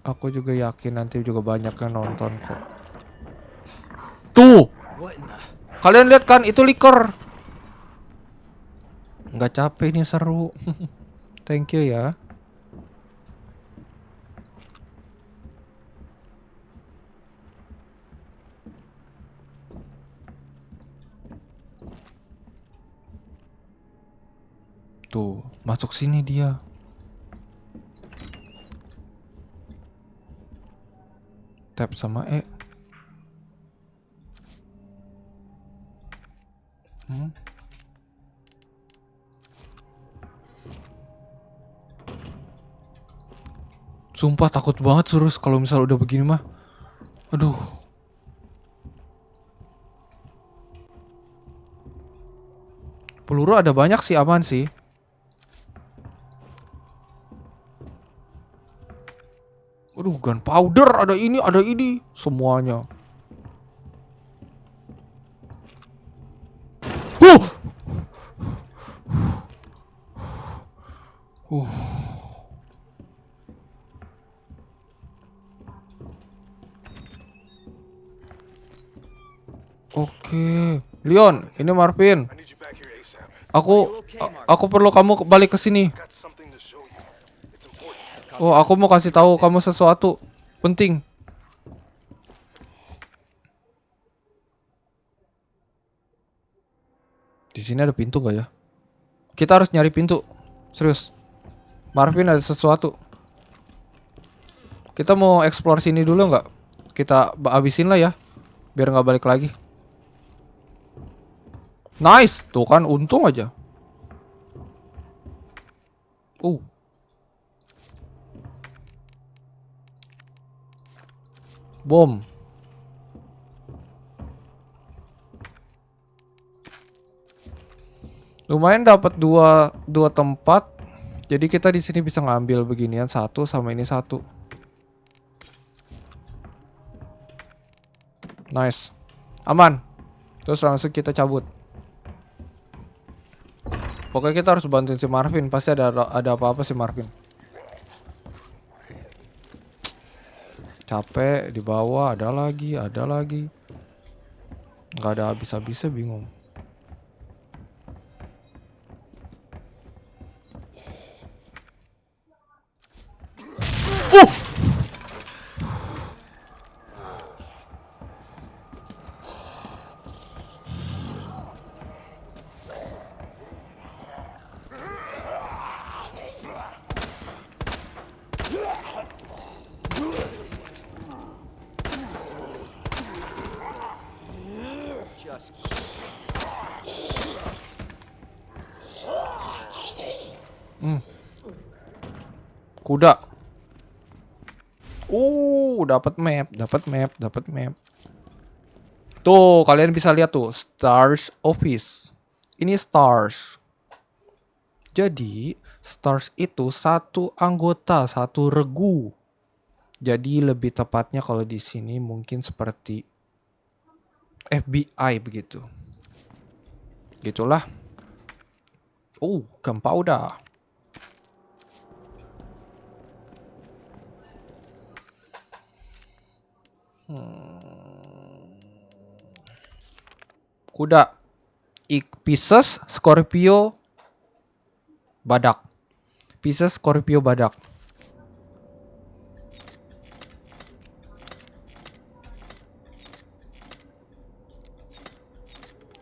S1: Aku juga yakin nanti juga banyak yang nonton kok. Tuh, kalian lihat kan itu liker. Nggak capek ini seru. Thank you ya. Tuh, masuk sini dia. Tap sama E. Sumpah takut banget Surus kalau misal udah begini mah. Aduh. Peluru ada banyak sih, aman sih. Aduh, gunpowder ada ini semuanya. Oke, Leon, ini Marvin.
S5: I need you back here ASAP.
S1: Aku perlu kamu balik ke sini.
S5: Got something to show you. It's important.
S1: Oh, aku mau kasih tahu kamu sesuatu penting. Di sini ada pintu nggak ya? Kita harus nyari pintu. Serius. Marvin ada sesuatu. Kita mau explore sini dulu nggak? Kita abisin lah ya, biar nggak balik lagi. Nice, tuh kan untung aja. Bom. Lumayan dapat dua tempat. Jadi kita di sini bisa ngambil beginian satu sama ini satu. Nice. Aman. Terus langsung kita cabut. Pokoknya kita harus bantuin si Marvin. Pasti ada apa-apa si Marvin. Capek, di bawah ada lagi. Nggak ada habis-habisnya, bingung.
S6: Just
S1: Kuda. Dapat map. Tuh, kalian bisa lihat tuh, Stars Office. Ini Stars. Jadi, Stars itu satu anggota, satu regu. Jadi lebih tepatnya kalau di sini mungkin seperti FBI begitu. Gitulah. Gunpowder. Kuda. Pisces, Scorpio, badak. Pisces, Scorpio, badak.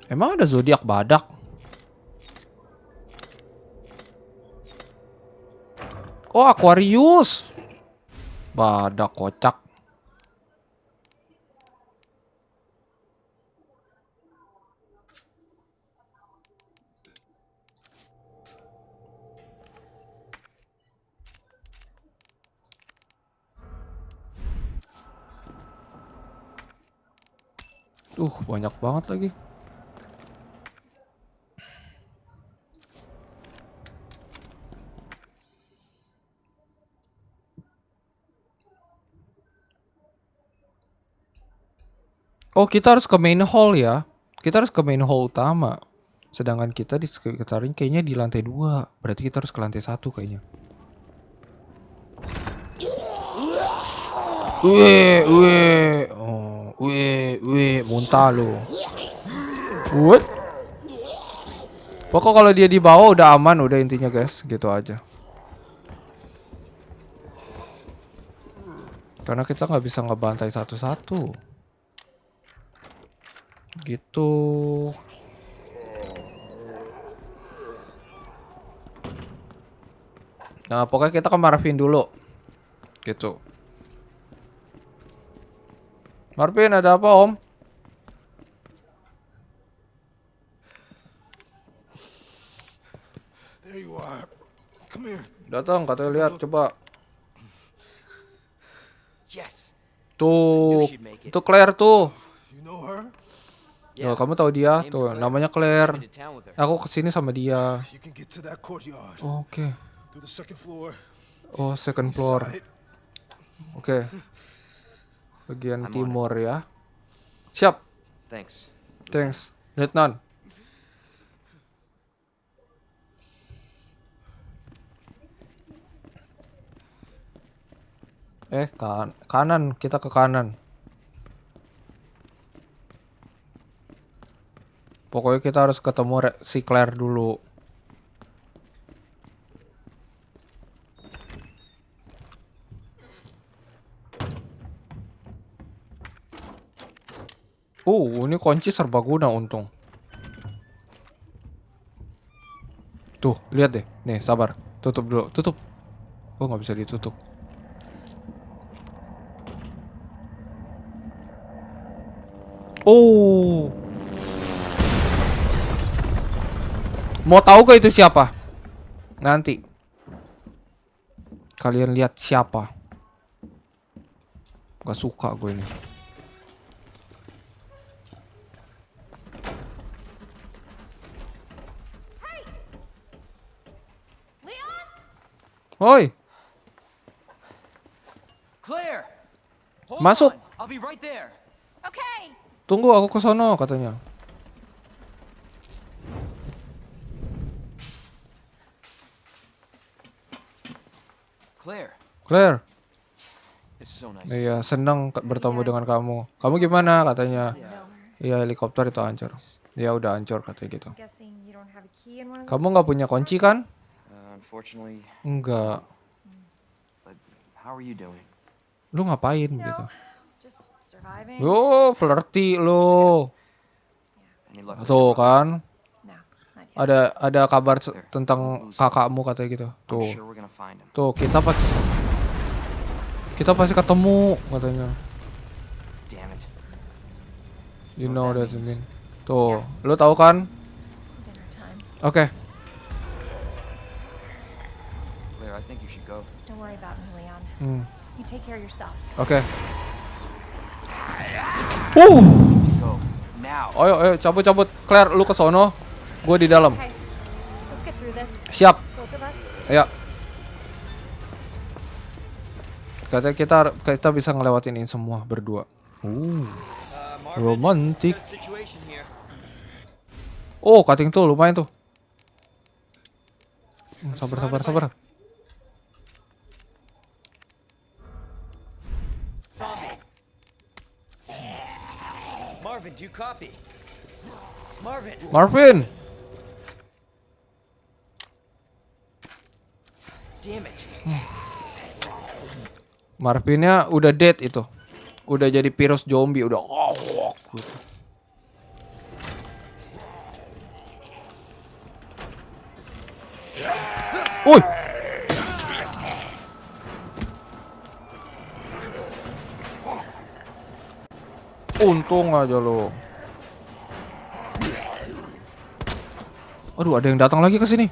S1: Emang ada zodiak badak? Oh, Aquarius. Badak kocak. Banyak banget lagi. Oh, kita harus ke main hall ya. Kita harus ke main hall utama. Sedangkan kita di sekitarin kayaknya di lantai 2. Berarti kita harus ke lantai 1 kayaknya. Muntah lu. What? Pokok kalau dia di bawah udah aman, udah intinya guys, gitu aja. Karena kita nggak bisa ngebantai satu-satu. Gitu. Nah, pokoknya kita ke Marvin dulu. Gitu. Marvin, ada apa, Om?
S5: There you are. Come here.
S1: Datang, katanya lihat, coba.
S6: yes.
S1: Tuh, itu Claire tuh.
S5: You know her?
S1: Tuh, kamu tahu dia? Tuh, namanya Claire.
S6: Been to town with her.
S1: Aku kesini sama dia.
S5: You can get to that courtyard.
S1: Oke.
S5: Through the second floor.
S1: Oh, second floor.
S5: Side.
S1: Oke. Bagian
S6: I'm on
S1: timur ya. Siap.
S6: Thanks.
S1: Thanks, Lieutenant. Kanan, kita ke kanan. Pokoknya kita harus ketemu si Claire dulu. Ini kunci serbaguna untung. Tuh, lihat deh. Nih, sabar. Tutup dulu, tutup. Oh, nggak bisa ditutup. Mau tahu gak itu siapa? Nanti. Kalian lihat siapa. Gak suka gue ini.
S3: Leon?
S1: Hoi,
S6: Claire! Hold
S1: Masuk.
S6: on. I'll be right there.
S3: Okay.
S1: tunggu aku ke sono katanya.
S6: Claire,
S1: Claire,
S6: it's so nice.
S1: iya senang bertemu dengan kamu. Kamu gimana katanya? Iya helikopter itu hancur. Ya udah hancur katanya gitu.
S3: Guessing you don't have a key in one of
S1: Kamu
S3: those
S1: nggak punya kunci kan?
S6: Unfortunately,
S1: Enggak.
S6: but how are you doing?
S1: Lu ngapain gitu?
S3: just surviving.
S1: Yo, flirty lu.
S6: Any luck with
S1: Tuh
S6: your brother?
S1: kan,
S3: No, not yet.
S1: ada kabar tentang kakakmu katanya gitu.
S6: I'm
S1: Tuh.
S6: sure we're gonna find him.
S1: Tuh, kita pasti ketemu katanya.
S6: Damn it.
S1: You know that I mean. Tuh, lu tahu kan?
S3: Dinner time.
S1: Oke.
S6: Claire, I think you should go.
S3: Don't worry about me, Leon.
S1: Hmm,
S3: You take care of yourself.
S1: oke.
S6: Go. Now.
S1: Ayo cabut. Claire, lu ke sono. Gue di dalam.
S3: Okay, let's get through this.
S1: Siap.
S3: Both of us.
S1: Ayo. Katanya kita bisa ngelewatin ini semua berdua. Romantic.
S6: Situation here.
S1: Oh, cutting tuh lumayan tuh. Sabar.
S4: Marvin, do you copy? Marvin!
S1: Marvin.
S4: Damn it.
S1: Marvinnya udah dead itu. Udah jadi virus zombie udah. Gitu. Woi. Untung aja lo. Aduh, ada yang datang lagi ke sini.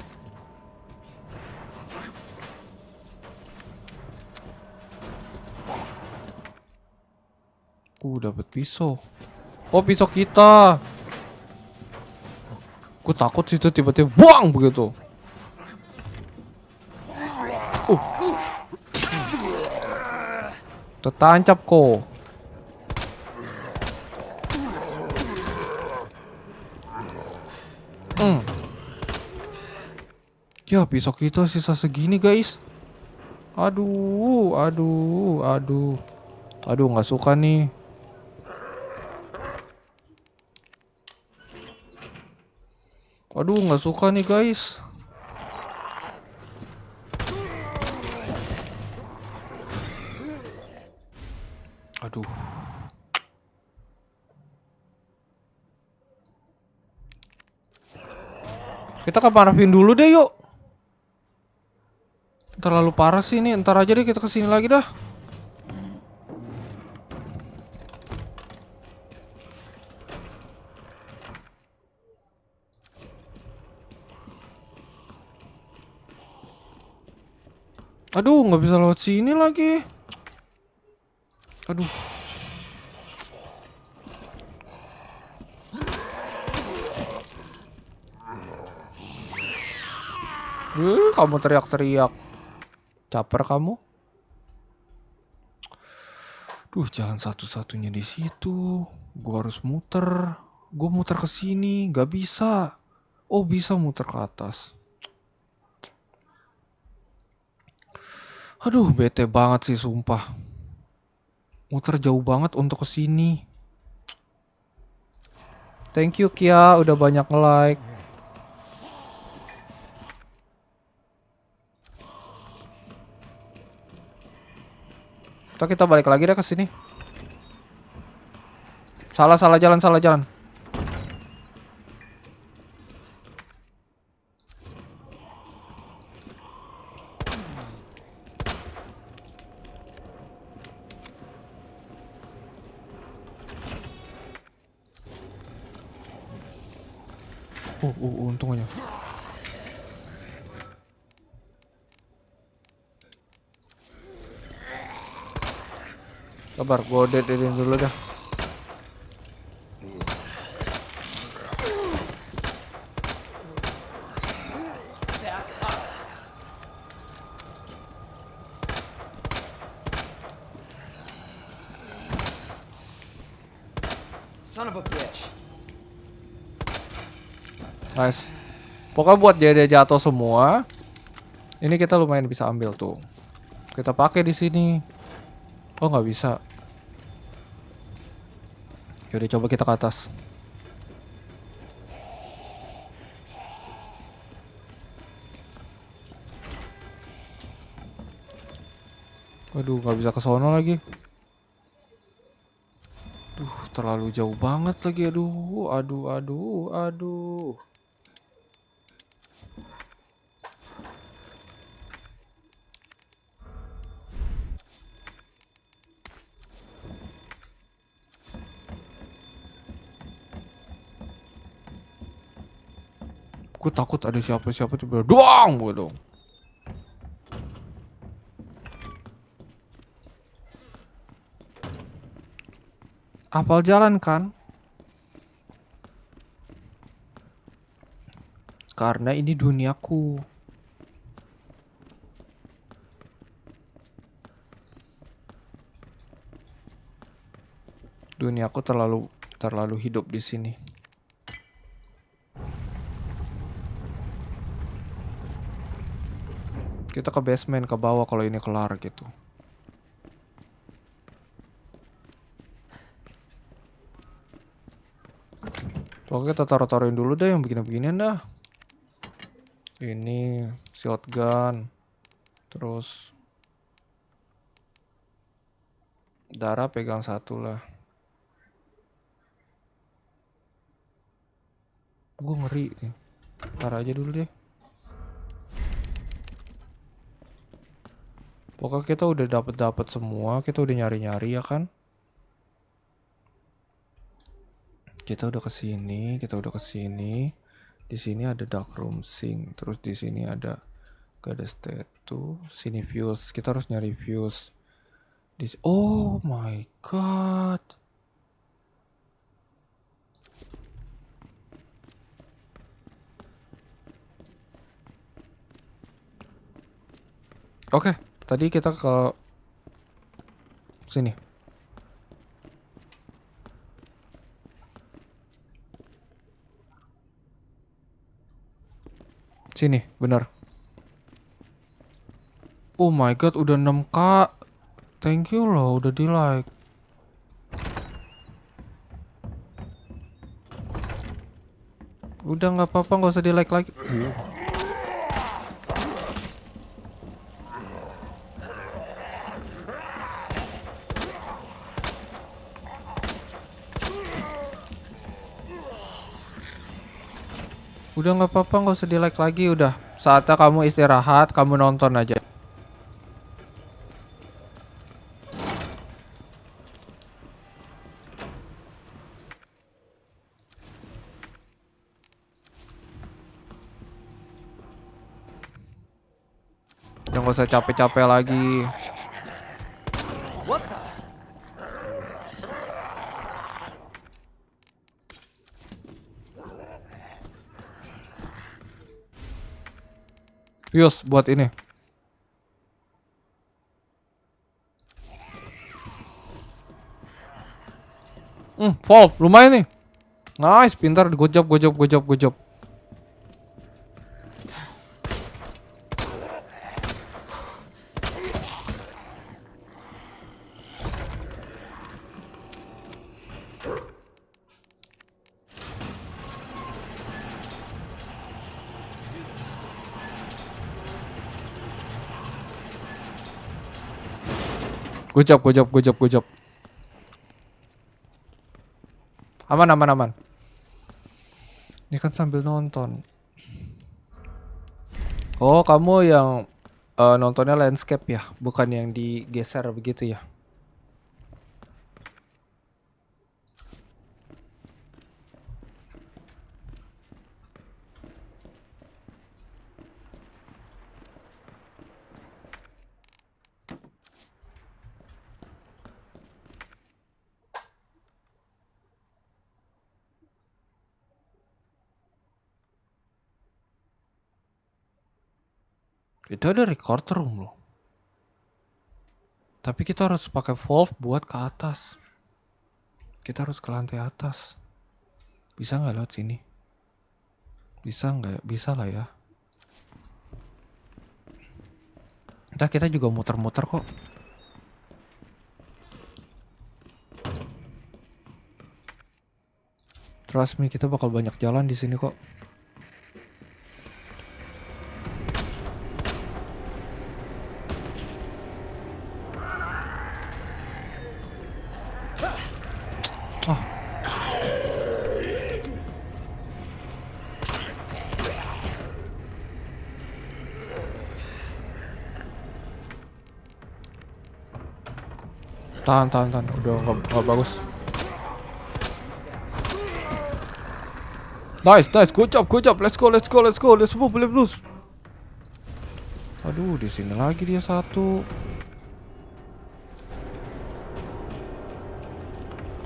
S1: Dapat pisau. Oh, pisau kita. Gue takut sih itu tiba-tiba buang begitu. Tertancap kok. Ya, pisau kita sisa segini, guys. Aduh, nggak suka nih. Aduh, nggak suka nih, guys. Aduh. Kita ke Marvin dulu deh, yuk. Terlalu parah sih ini. Ntar aja deh kita kesini lagi dah. Aduh, nggak bisa lewat sini lagi. Aduh. Kamu teriak-teriak. Caper kamu. Duh, jalan satu-satunya di situ. Gua harus muter. Gua muter ke sini, nggak bisa. Oh, bisa muter ke atas. Aduh, bete banget sih sumpah. Muter jauh banget untuk kesini. Thank you Kia, udah banyak like. Ntar kita balik lagi deh ke sini. Salah jalan. Untung aja. Sabar, gue deadin dulu dah.
S6: Son of a bitch.
S1: Nice. Pokoknya buat dia jatuh semua. Ini kita lumayan bisa ambil tuh. Kita pakai di sini. Oh nggak bisa. Yaudah coba kita ke atas. Waduh nggak bisa ke sono lagi. Duh terlalu jauh banget lagi. Aduh. Gue takut ada siapa-siapa tiba-tiba doang gitu. Apal jalan kan? Karena ini duniaku. Duniaku terlalu hidup di sini. Kita ke basement, ke bawah kalau ini kelar gitu. Oke, kita taruh-taruhin dulu deh yang begini-beginian dah. Ini shotgun. Terus darah pegang satu lah. Gue ngeri nih. Taruh aja dulu deh. Pokoknya kita udah dapat semua, kita udah nyari-nyari ya kan? Kita udah ke sini. Di sini ada dark room sink, terus di sini ada gak ada statue, sini fuse. Kita harus nyari fuse. Oh my god. Oke, tadi kita ke sini. Sini, benar. Oh my god, udah 6K. Thank you loh, udah di like. Udah nggak apa-apa, nggak usah di like lagi. Udah nggak apa-apa, nggak usah di like lagi. Udah saatnya kamu istirahat, kamu nonton aja. Udah nggak usah capek-capek lagi.
S6: What the?
S1: Yus, buat ini. Valve, lumayan nih. Nice, pintar. Good job. Good job. Aman. Ini kan sambil nonton. Oh, kamu yang nontonnya landscape ya, bukan yang digeser begitu ya? Itu ada record room loh. Tapi kita harus pakai valve buat ke atas. Kita harus ke lantai atas. Bisa nggak lewat sini? Bisa nggak? Bisa lah ya. Entah, kita juga muter-muter kok. Trust me, kita bakal banyak jalan di sini kok. Tahan. Udah nggak bagus. Nice. Good job. Let's go. Let's move. Aduh, di sini lagi dia satu.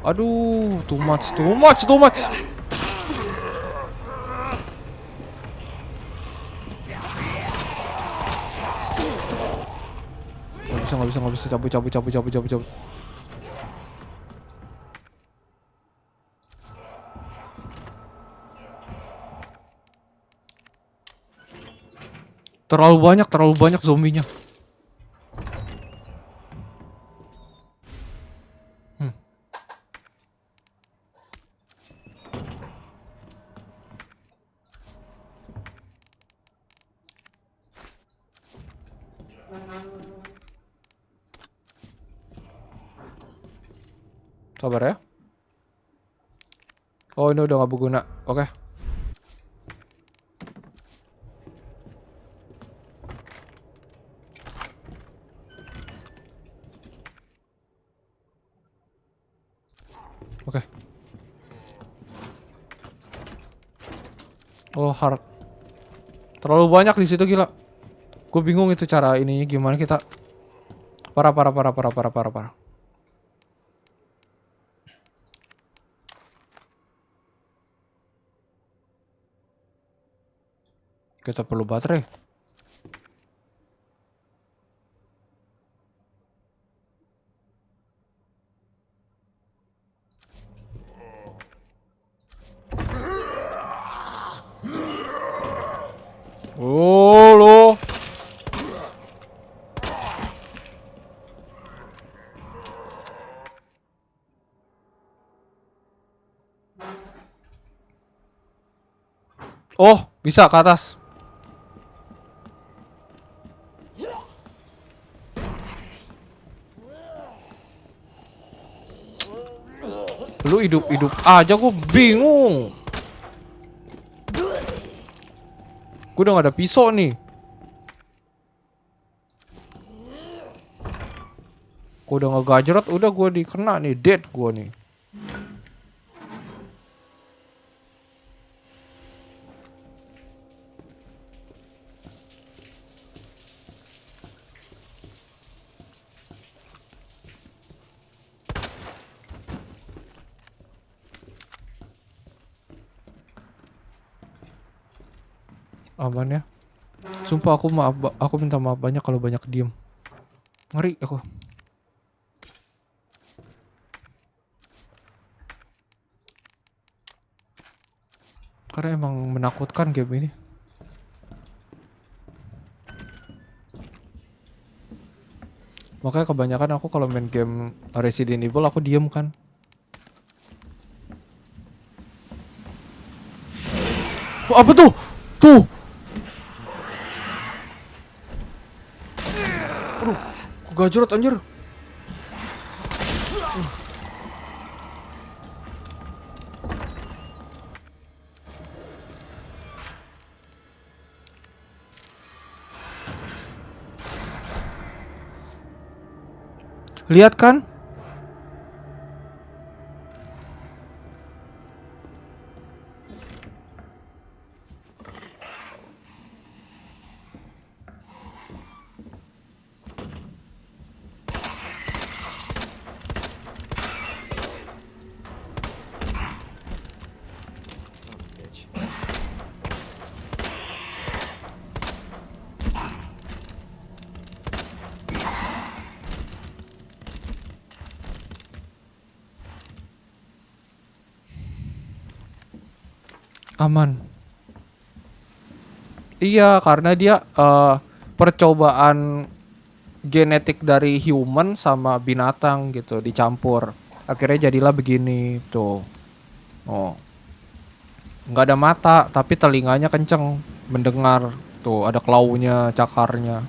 S1: Aduh, too much. Nggak bisa. Cabut. Terlalu banyak zombinya. Sabar ya. Oh, ini udah gak berguna. Oke. Oh, hard. Terlalu banyak di situ, gila. Gue bingung itu cara ininya gimana kita. Parah. Kita perlu baterai. Oh, lo. Oh, bisa ke atas. Lu hidup aja, gue bingung. Gue udah gak ada pisau nih. Gue udah ngegajrot, udah gue dikena nih, dead gue nih. Aman ya. Sumpah aku minta maaf banyak kalau banyak diem. Ngeri aku. Karena emang menakutkan game ini. Makanya kebanyakan aku kalau main game Resident Evil aku diem kan. Oh, apa tuh? Tuh. Aduh, gajrot anjir. Lihat kan?
S6: Son of a bitch.
S1: Aman. Iya, karena dia percobaan genetik dari human sama binatang gitu dicampur. Akhirnya jadilah begini tuh. Oh. Nggak ada mata, tapi telinganya kenceng mendengar. Tuh, ada klaunya, cakarnya.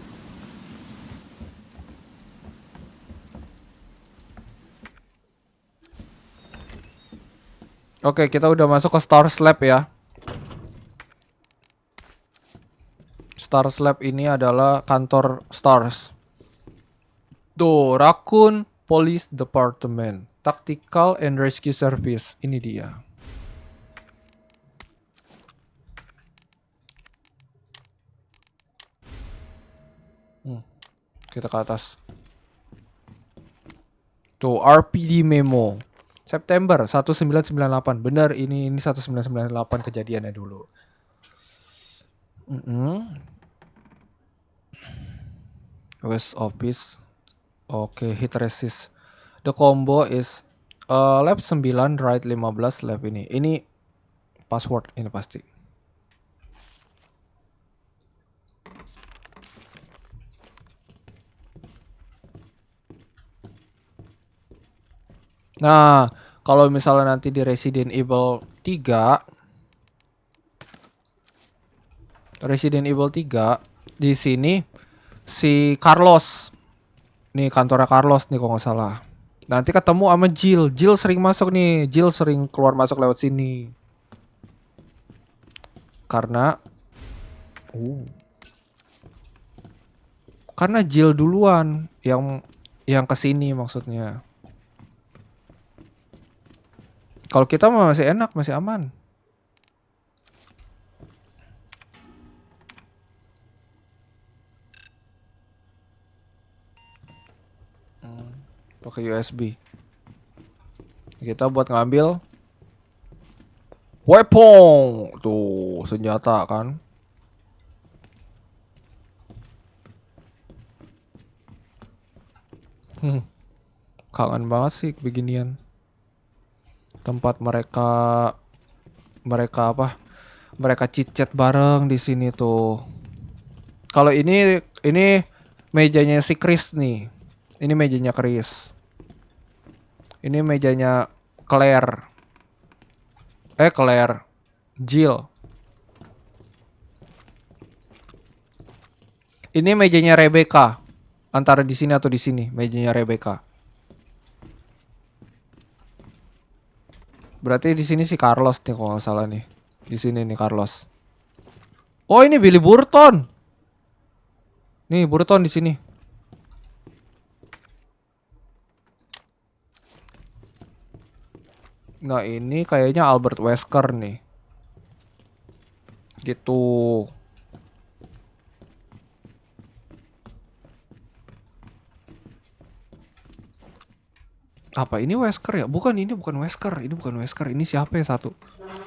S1: Oke, kita udah masuk ke Stars Lab ya. Stars Lab ini adalah kantor Stars. Tuh, Raccoon Police Department, Tactical and Rescue Service. Ini dia. Kita ke atas. Tuh, RPD memo. September 1998. Bener, ini 1998 kejadiannya dulu. West Office. Oke, hit resist. The combo is lab 9, right 15, lab ini. Ini password ini pasti. Nah, kalau misalnya nanti di Resident Evil 3 di sini si Carlos. Nih kantornya Carlos nih kalau nggak salah. Nanti ketemu sama Jill. Jill sering masuk nih. Jill sering keluar masuk lewat sini. Karena karena Jill duluan yang kesini maksudnya. Kalau kita mah masih enak, masih aman. Pakai USB. Kita buat ngambil weapon. Tuh, senjata kan. Kangen banget sih beginian. Tempat mereka apa? Mereka chit-chat bareng di sini tuh. Kalau ini mejanya si Chris nih. Ini mejanya Chris. Ini mejanya Claire. Jill. Ini mejanya Rebecca. Antara di sini atau di sini mejanya Rebecca. Berarti di sini si Carlos nih kalau nggak salah nih. Di sini nih Carlos. Oh, ini Billy Burton. Nih Burton di sini. Nah, ini kayaknya Albert Wesker nih. Gitu. Apa ini Wesker ya? Bukan, ini bukan Wesker. Ini bukan Wesker. Ini siapa ya satu?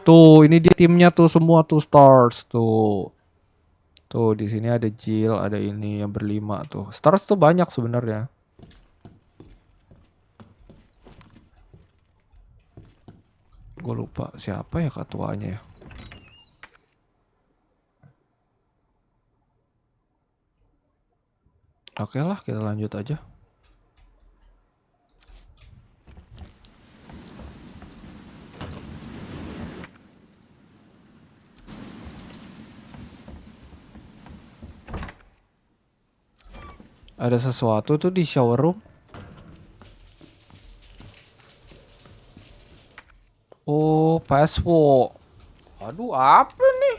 S1: Tuh, ini dia timnya tuh semua tuh Stars tuh. Tuh, di sini ada Jill, ada ini yang berlima tuh. Stars tuh banyak sebenarnya. Gue lupa siapa ya ketuanya ya. Oke lah, kita lanjut aja. Ada sesuatu tuh di shower room. Oh, password. Aduh, apa nih?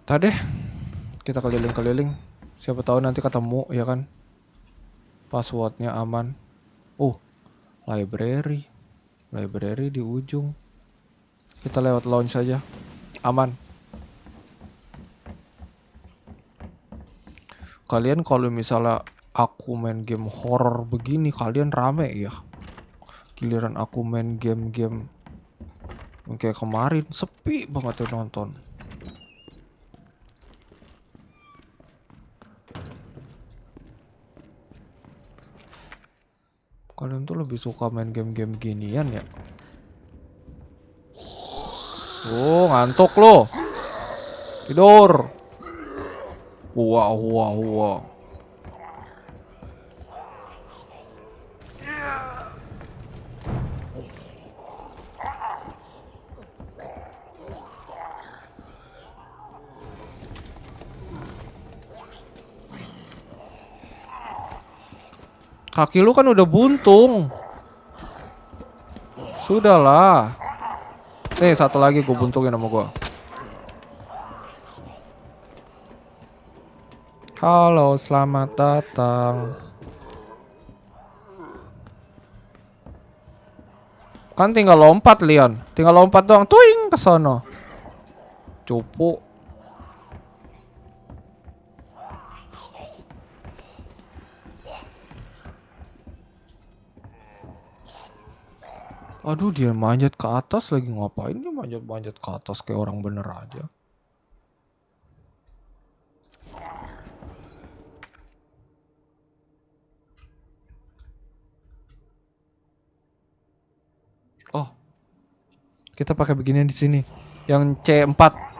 S1: Tadi kita keliling-keliling. Siapa tahu nanti ketemu, ya kan? Passwordnya aman. Library. Library di ujung. Kita lewat lounge saja. Aman. Kalian kalau misalnya aku main game horror begini, kalian rame ya. Giliran aku main game-game kayak kemarin, sepi banget tuh nonton. Kalian tuh lebih suka main game-game ginian ya? Oh, ngantuk lo. Tidur. Wow, wow, wow. Kaki lu kan udah buntung. Sudahlah. Nih satu lagi gue buntungin sama gue. Halo, selamat datang. Kan tinggal lompat, Leon. Tinggal lompat doang. Tuing ke sono. Cupu. Aduh, dia manjat ke atas lagi. Ngapain dia manjat-manjat ke atas kayak orang bener aja. Oh, kita pakai beginian di sini. Yang C4.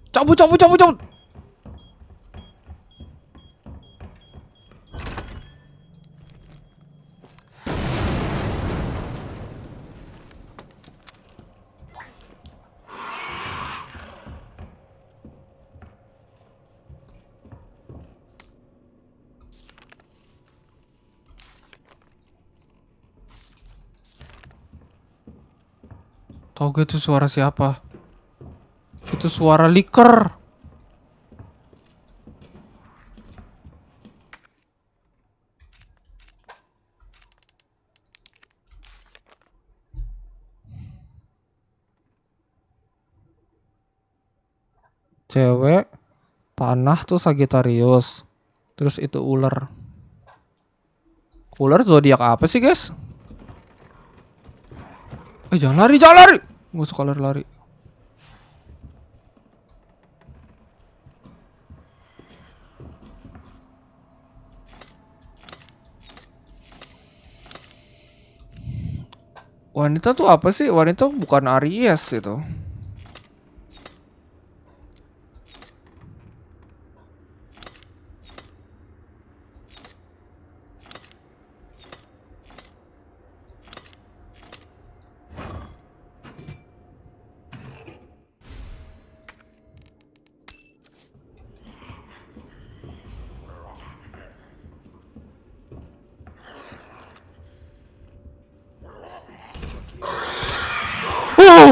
S1: Cabut, cabut, cabut, cabut. Tahu gak itu suara siapa? Itu suara liker. Cewek, panah tuh Sagittarius. Terus itu ular. Ular zodiak apa sih, guys? Jangan lari, jangan lari. Gak suka lari-lari. Wanita tuh apa sih? Wanita bukan Aries itu. Oh!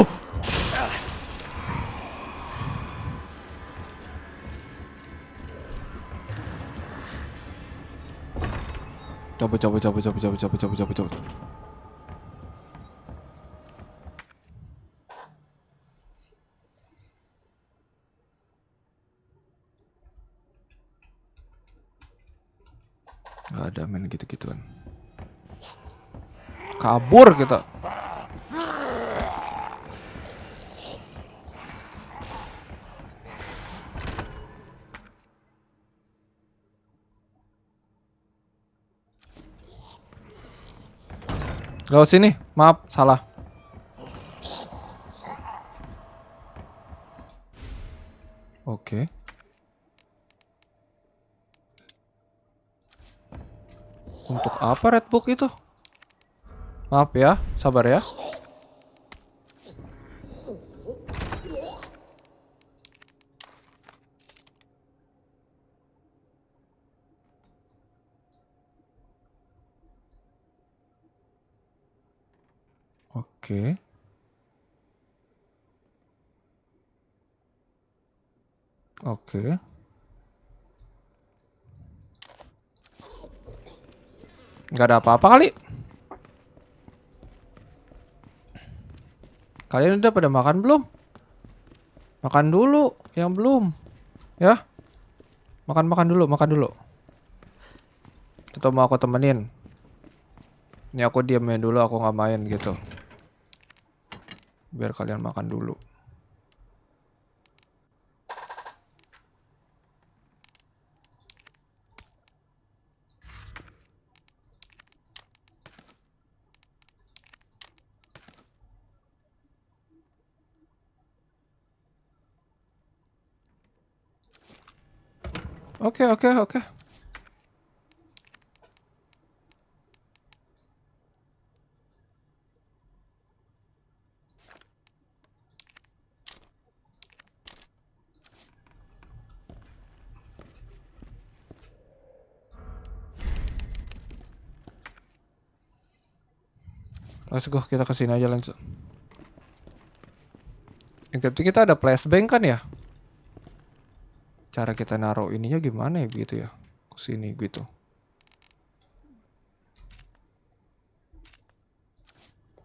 S1: Cabut, cabut, cabut, cabut, cabut, cabut, cabut, cabut, cabut. Gak ada main gitu-gituan. Kabur kita. Lewat sini, maaf, salah. Oke. Untuk apa red book itu? Maaf ya, sabar ya. Oke. Oke. Nggak ada apa-apa kali. Kalian udah pada makan belum? Makan dulu yang belum. Ya. Makan dulu, makan dulu. Atau mau aku temenin? Ini aku diamin dulu, aku nggak main gitu. Biar kalian makan dulu. Oke, oke, oke. Let's go, kita kesini aja langsung. Yang penting kita ada flashbang kan ya? Cara kita naruh ininya gimana ya gitu ya? Kesini gitu.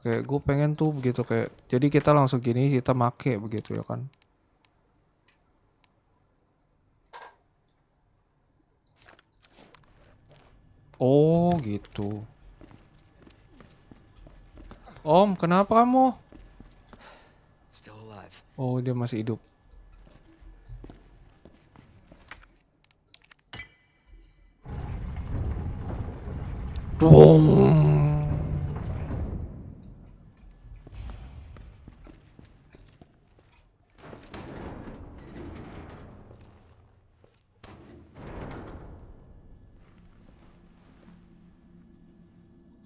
S1: Kayak gue pengen tuh begitu kayak. Jadi kita langsung gini kita make begitu ya kan? Oh gitu. Om, kenapa kamu?
S6: Still alive.
S1: Oh, dia masih hidup. Dong.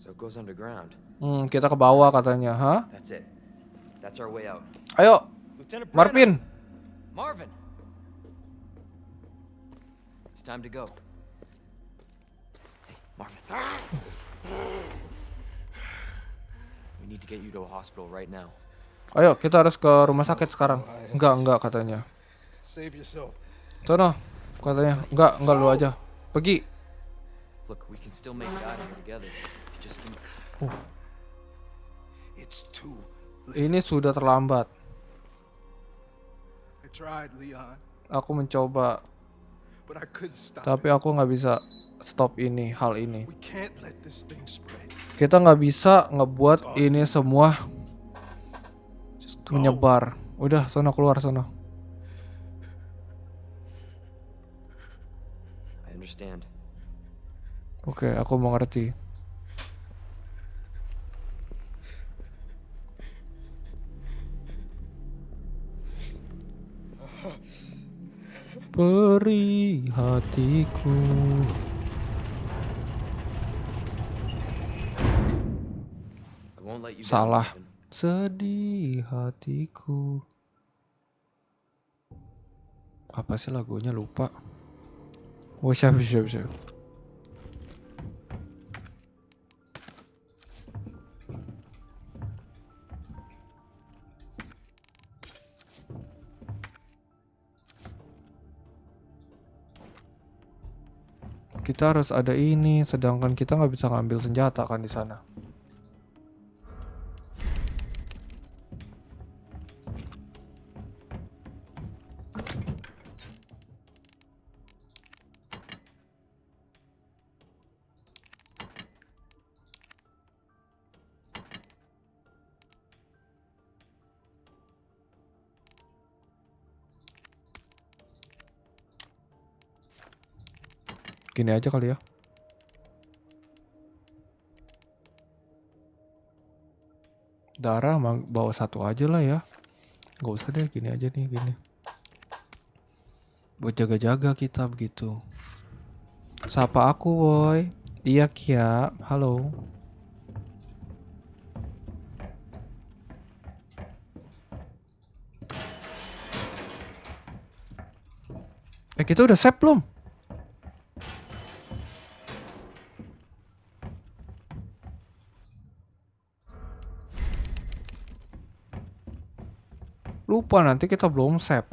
S6: So it goes underground.
S1: Kita ke bawah katanya, hah?
S6: That's it. That's our way out.
S1: Ayo,
S2: Lieutenant Brennan!
S1: Marvin.
S6: Marvin! It's time to go. Hey, Marvin. We need to get you to a hospital right now.
S1: Ayo, kita harus ke rumah sakit sekarang. Enggak katanya.
S5: Save yourself.
S1: Sono, katanya. Enggak lu aja. Pergi.
S6: Look, we can still make it out of here together. You just can...
S5: It's too late.
S1: Ini sudah terlambat.
S5: I tried, Leon,
S1: Aku mencoba,
S5: but I couldn't stop
S1: tapi
S5: it.
S1: aku nggak bisa stop hal ini.
S5: We can't let this thing spread.
S1: Kita nggak bisa ngebuat ini semua
S5: Just go.
S1: menyebar. Udah, sono keluar sono.
S6: I understand.
S1: Oke, aku mengerti. Beri hatiku.
S6: I won't let you down,
S1: Salah.
S6: Marvin.
S1: Sedih hatiku. Apa sih lagunya, lupa. Oh, siap. Kita harus ada ini, sedangkan kita nggak bisa ngambil senjata kan di sana. Gini aja kali ya. Darah bawa satu aja lah ya. Gak usah deh, gini aja nih, gini. Buat jaga-jaga kita begitu. Sapa aku, boy. Iya, Kia. Halo. Kita udah save belum? Lupa, nanti kita belum save.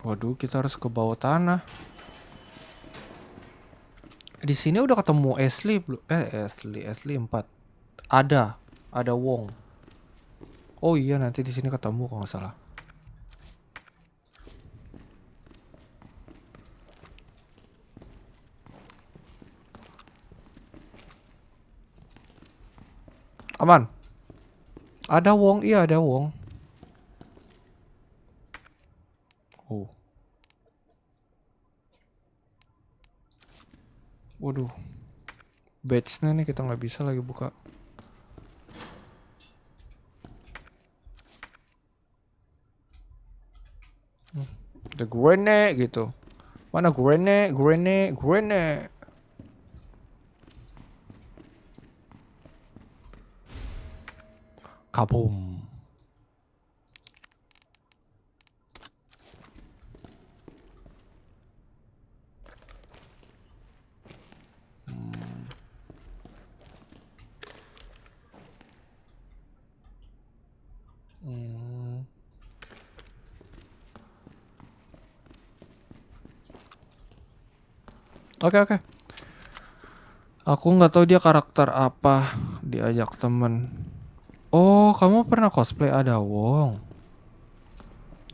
S1: Waduh, kita harus ke bawah tanah. Di sini udah ketemu Ashley belum? Ashley 4. Ada Wong. Oh iya, nanti di sini ketemu kalau nggak salah. Aman. Ada Wong, iya ada Wong. Oh. Waduh. Badge-nya nih kita nggak bisa lagi buka. Ada grenade gitu. Mana grenade. Kabum. Oke. Aku nggak tahu dia karakter apa. Diajak temen. Oh, kamu pernah cosplay ada Wong?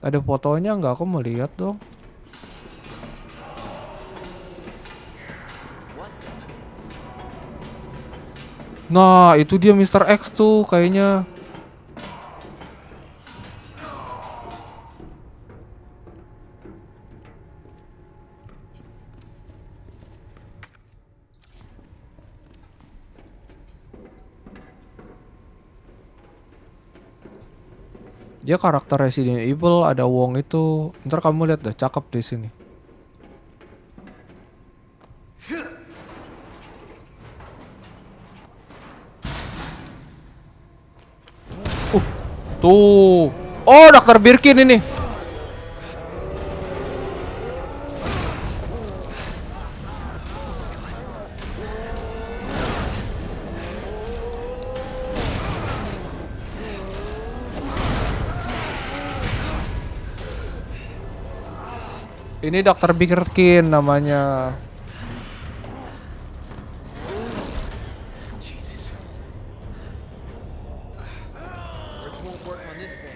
S1: Ada fotonya nggak? Aku mau lihat dong. Nah, itu dia Mr. X tuh kayaknya. Dia karakter Resident Evil, ada Wong itu. Ntar kamu lihat dah, cakep di sini. Tuh. Oh, Dr. Birkin ini. Ini Dr. Birkin namanya.
S6: Jesus. Words won't work on this thing.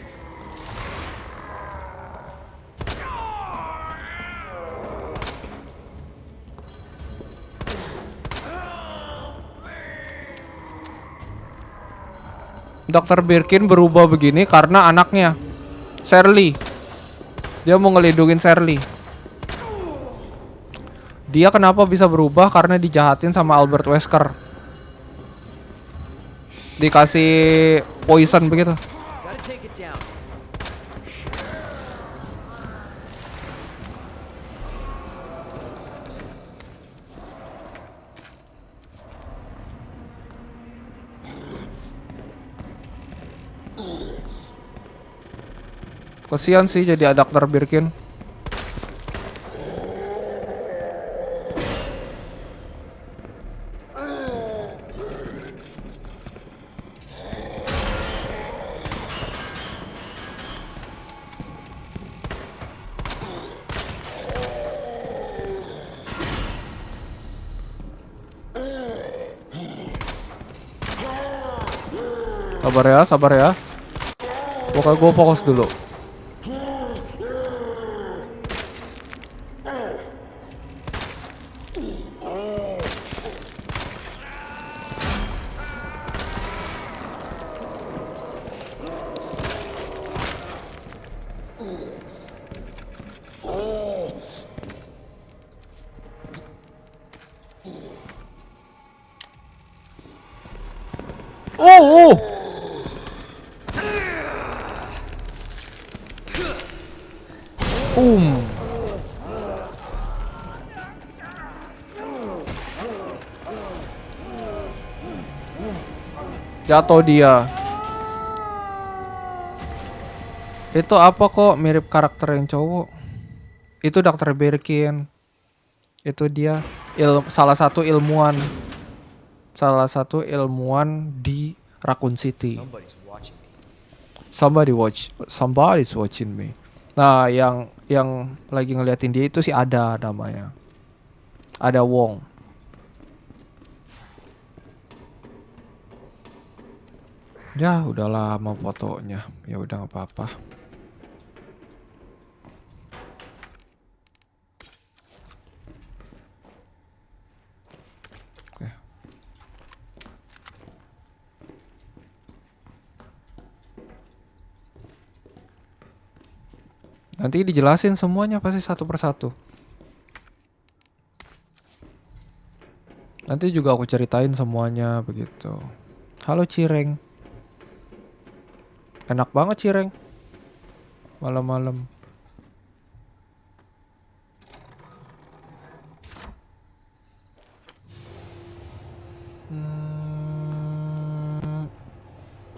S1: Dr. Birkin berubah begini karena anaknya Shirley. Dia mau ngelindungin Shirley. Dia kenapa bisa berubah? Karena dijahatin sama Albert Wesker. Dikasih poison begitu.
S6: Gotta take it down.
S1: Kesian sih jadi Dr. Birkin. Sabar ya. Pokoknya gue fokus dulu. Oh. Jatuh dia. Itu apa kok mirip karakter yang cowok? Itu Dr. Birkin. Itu dia salah satu ilmuwan di Raccoon City. Somebody's watching me. Nah, yang lagi ngeliatin dia itu si Ada namanya. Ada Wong. Ya udah lama fotonya. Ya udah nggak apa-apa. Oke. Nanti dijelasin semuanya pasti satu persatu. Nanti juga aku ceritain semuanya begitu. Halo Cireng. Enak banget Cireng. Malam-malam. Hmm,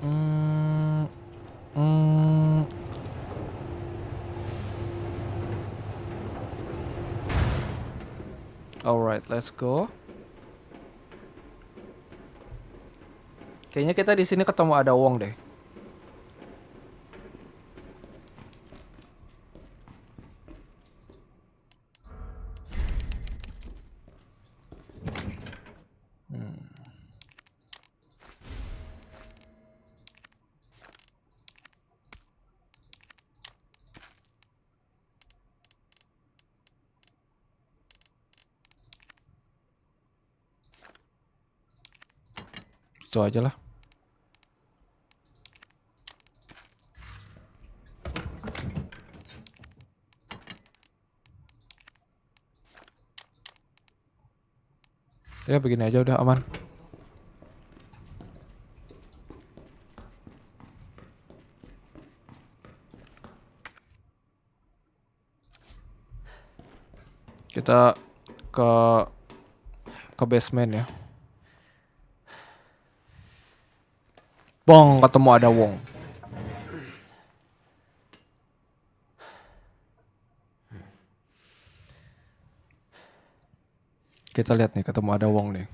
S1: hmm, hmm. Alright, let's go. Kayaknya kita di sini ketemu ada Wong deh. Itu aja lah. Ya begini aja udah aman. Kita ke basement ya. Bong, ketemu ada Wong. Kita lihat nih, ketemu ada Wong nih.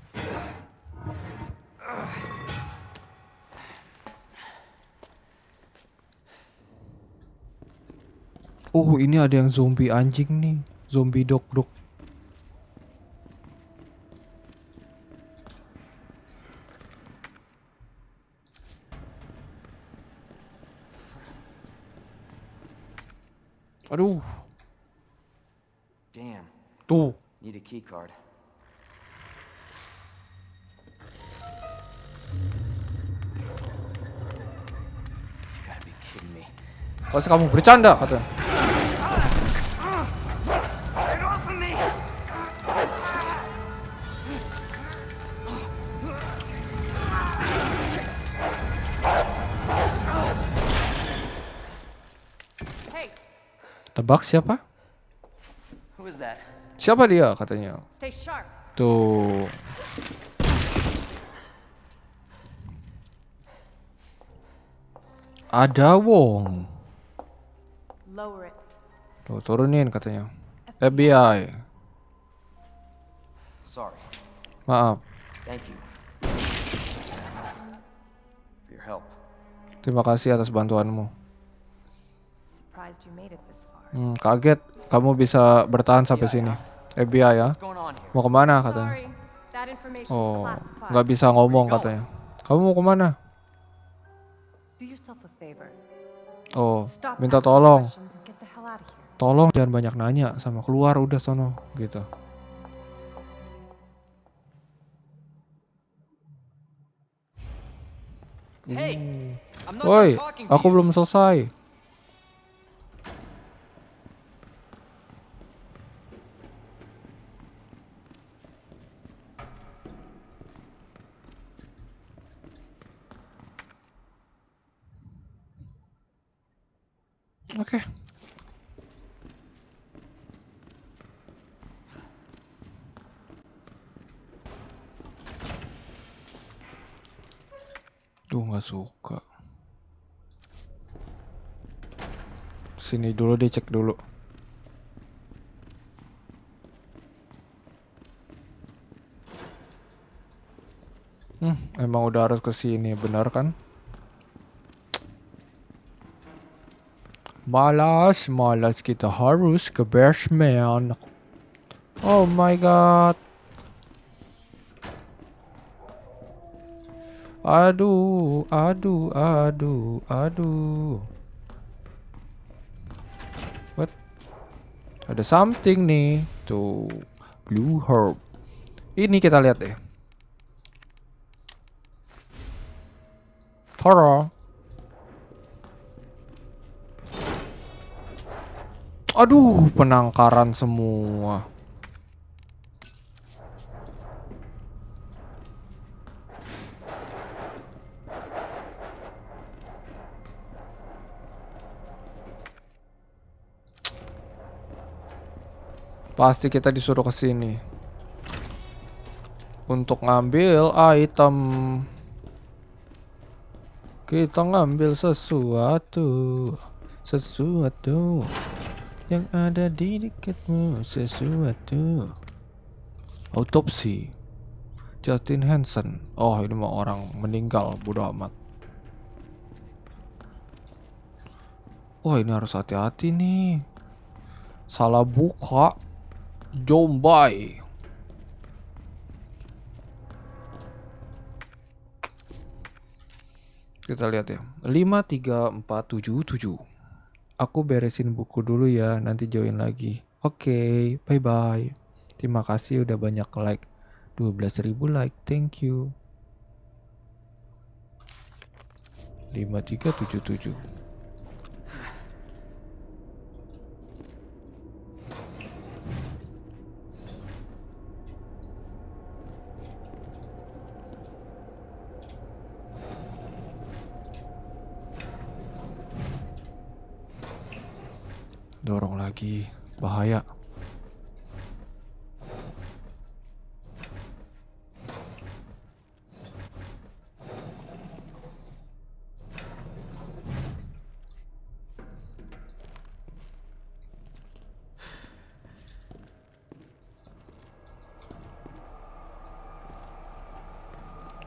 S1: Ini ada yang zombie anjing nih. Zombie dog. Aduh,
S6: Damn.
S1: tuh.
S6: Need a key card. You gotta be kidding me.
S1: Pasti kamu bercanda katanya.
S4: Get off of me!
S3: Hey,
S1: Tebak siapa?
S6: Who is that?
S1: Siapa dia katanya.
S3: stay sharp.
S1: Tuh. Ada Wong.
S3: Lower it.
S1: Tuh, turunin katanya. FBI.
S6: Sorry.
S1: Maaf.
S6: Thank you. For your help.
S1: Terima kasih atas bantuanmu.
S3: Surprised you made it this far.
S1: Kaget kamu bisa bertahan sampai sini. FBI ya.
S6: What's going on here?
S1: Mau kemana katanya?
S3: Sorry, that information's
S1: Oh,
S3: classified.
S1: nggak bisa ngomong katanya. Kamu mau kemana?
S3: Do yourself a favor.
S1: Oh,
S3: Stop
S1: minta
S3: asking
S1: tolong.
S3: questions and get the hell out of here.
S1: Tolong jangan banyak nanya sama keluar udah sono gitu.
S6: Hey! I'm not
S1: Woi,
S6: done talking to
S1: aku
S6: you.
S1: belum selesai. Oke. Duh, nggak suka. Sini dulu deh, cek dulu. Emang udah harus ke sini, benar kan? Malas kita harus ke basement. Oh my god. Aduh, aduh, aduh, aduh. What? Ada something nih. Tuh, blue herb. Ini kita lihat deh. Tara. Aduh, penangkaran semua. Pasti kita disuruh ke sini untuk ngambil item. Kita ngambil sesuatu yang ada di dekatmu. Sesuatu. Autopsi Justin Hansen. Oh, ini mah orang meninggal, bodo amat. Wah, ini harus hati-hati nih. Salah buka Jombai. Kita lihat ya. 53477. Aku beresin buku dulu ya, nanti join lagi. Oke, bye-bye. Terima kasih udah banyak like. 12.000 like, thank you. 5377. Dorong lagi, bahaya.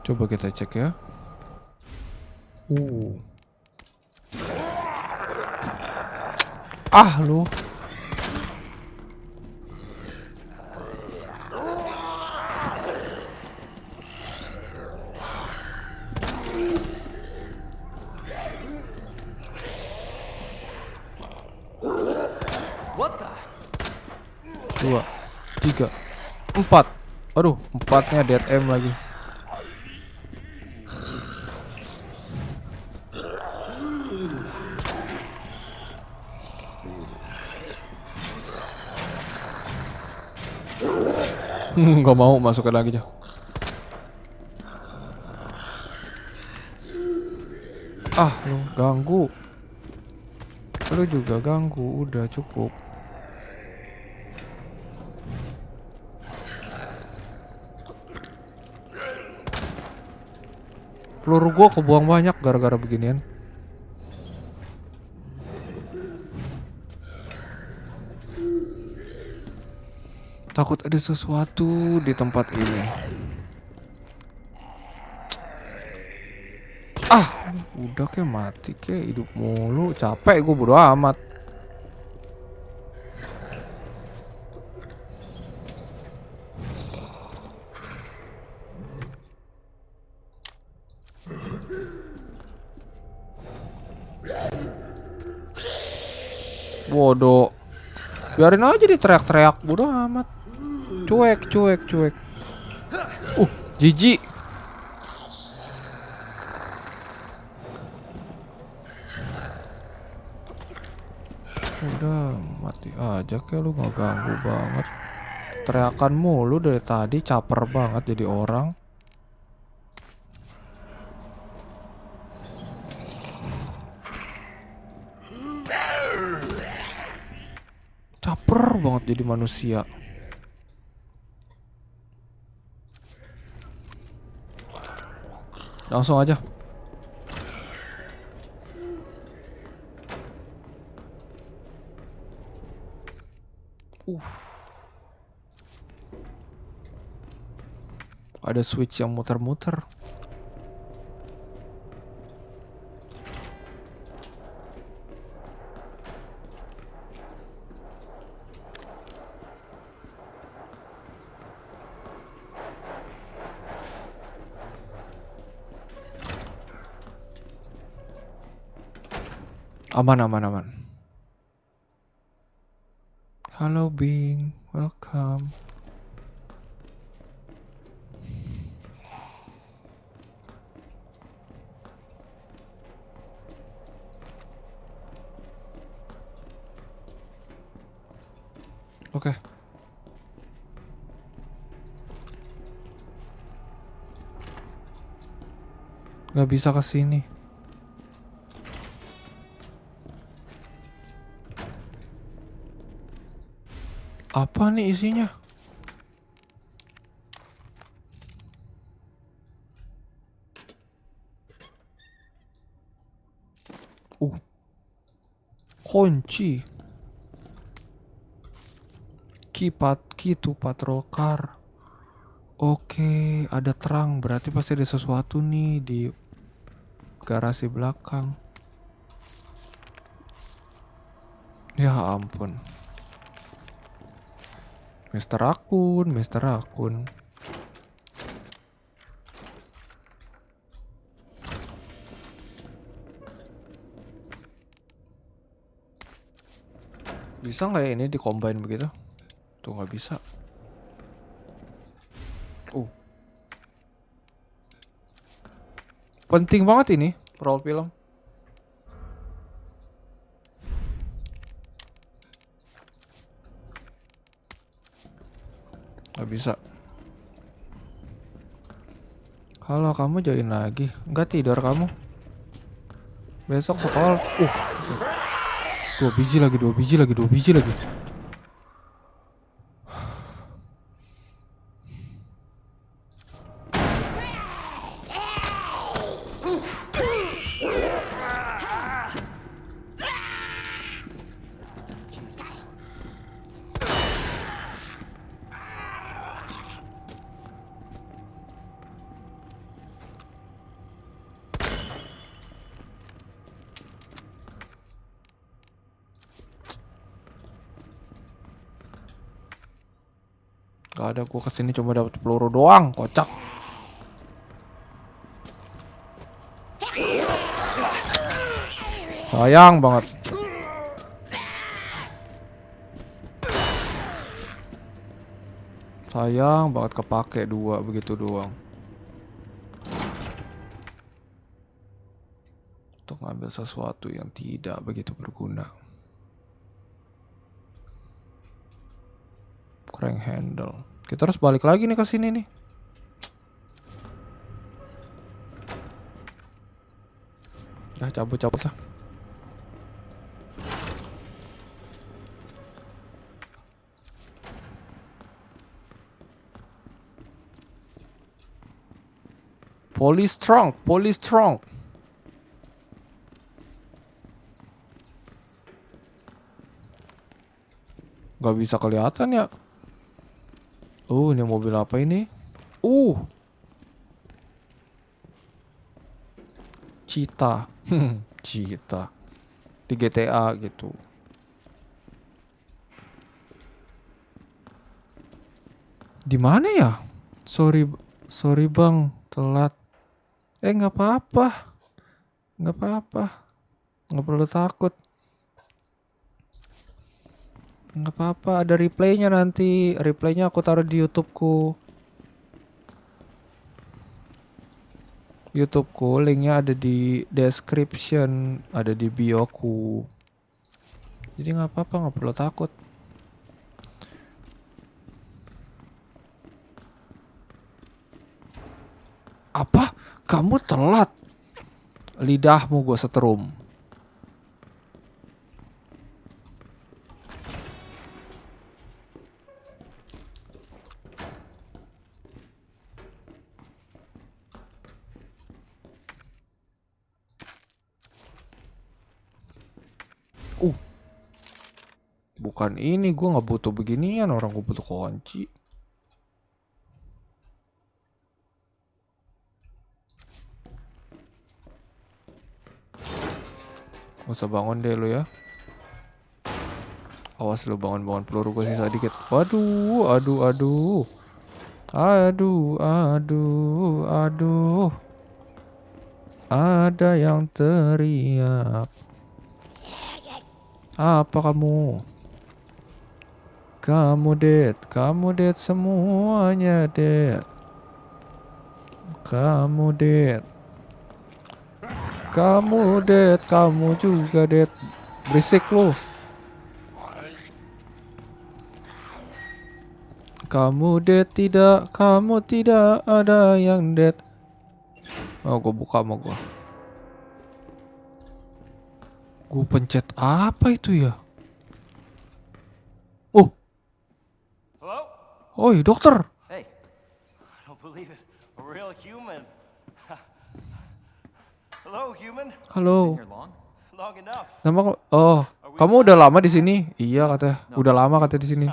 S1: Coba kita cek ya. Ah, lu.
S6: What the?
S1: 2, 3, 4. Aduh, 4-nya dead M lagi. Nggak mau masukin lagi aja. Ah, lu ganggu. Lu juga ganggu, udah cukup. Peluru gua kebuang banyak gara-gara beginian. Takut ada sesuatu di tempat ini. Ah, udah kayak mati kayak hidup mulu. Capek gue, bodo amat. Bodoh. Biarin aja diteriak-teriak, bodo amat. Cuek. Jijik. Udah mati aja kayak lu, nggak ganggu banget. Teriakan mulu dari tadi, caper banget jadi orang. Caper banget jadi manusia. Langsung aja. Ada switch yang muter-muter. Aman, aman, aman. Halo Bing, welcome. Oke. Nggak bisa ke sini. Apa nih isinya? Kunci. Key to patrol car. Oke, ada terang. Berarti pasti ada sesuatu nih di garasi belakang. Ya ampun. Mister Akun. Bisa nggak ya ini di-combine begitu? Tuh nggak bisa. Penting banget ini role film. Nggak bisa. Halo, kamu join lagi? Nggak tidur kamu? Besok sekolah. 2 biji lagi. Gak ada, gua kesini cuma dapat peluru doang, kocak. Sayang banget. Sayang banget kepake 2 begitu doang. Untuk ngambil sesuatu yang tidak begitu berguna. Crank handle. Kita harus balik lagi nih ke sini nih. Ya cabut lah. Police trunk. Gak bisa kelihatan ya. Ini mobil apa ini? Cheetah. Cheetah. Di GTA gitu. Di mana ya? Sorry bang, telat. Nggak apa-apa. Nggak perlu takut. Nggak apa-apa, ada replaynya nanti. Replaynya aku taruh di YouTubeku. Linknya ada di description, ada di bioku. Jadi nggak apa-apa, nggak perlu takut. Apa? Kamu telat? Lidahmu gue setrum. Bukan ini, gue nggak butuh beginian, orang gue butuh kunci. Gak usah bangun deh lu ya. Awas lu bangun-bangun, peluru gue sisa dikit. Waduh. Ada yang teriak. Apa kamu? Kamu dead semuanya dead. Kamu dead, kamu juga dead. Berisik lu. Kamu tidak ada yang dead. Oh, gue buka sama gue. Gue pencet apa itu ya? Oh,
S4: Hello?
S1: oi dokter.
S6: Hey,
S4: I don't believe it. A real human. Hello, human.
S1: Halo.
S6: here long?
S4: Long enough.
S1: Kamu udah lama di sini? Iya katanya. Udah lama katanya di sini.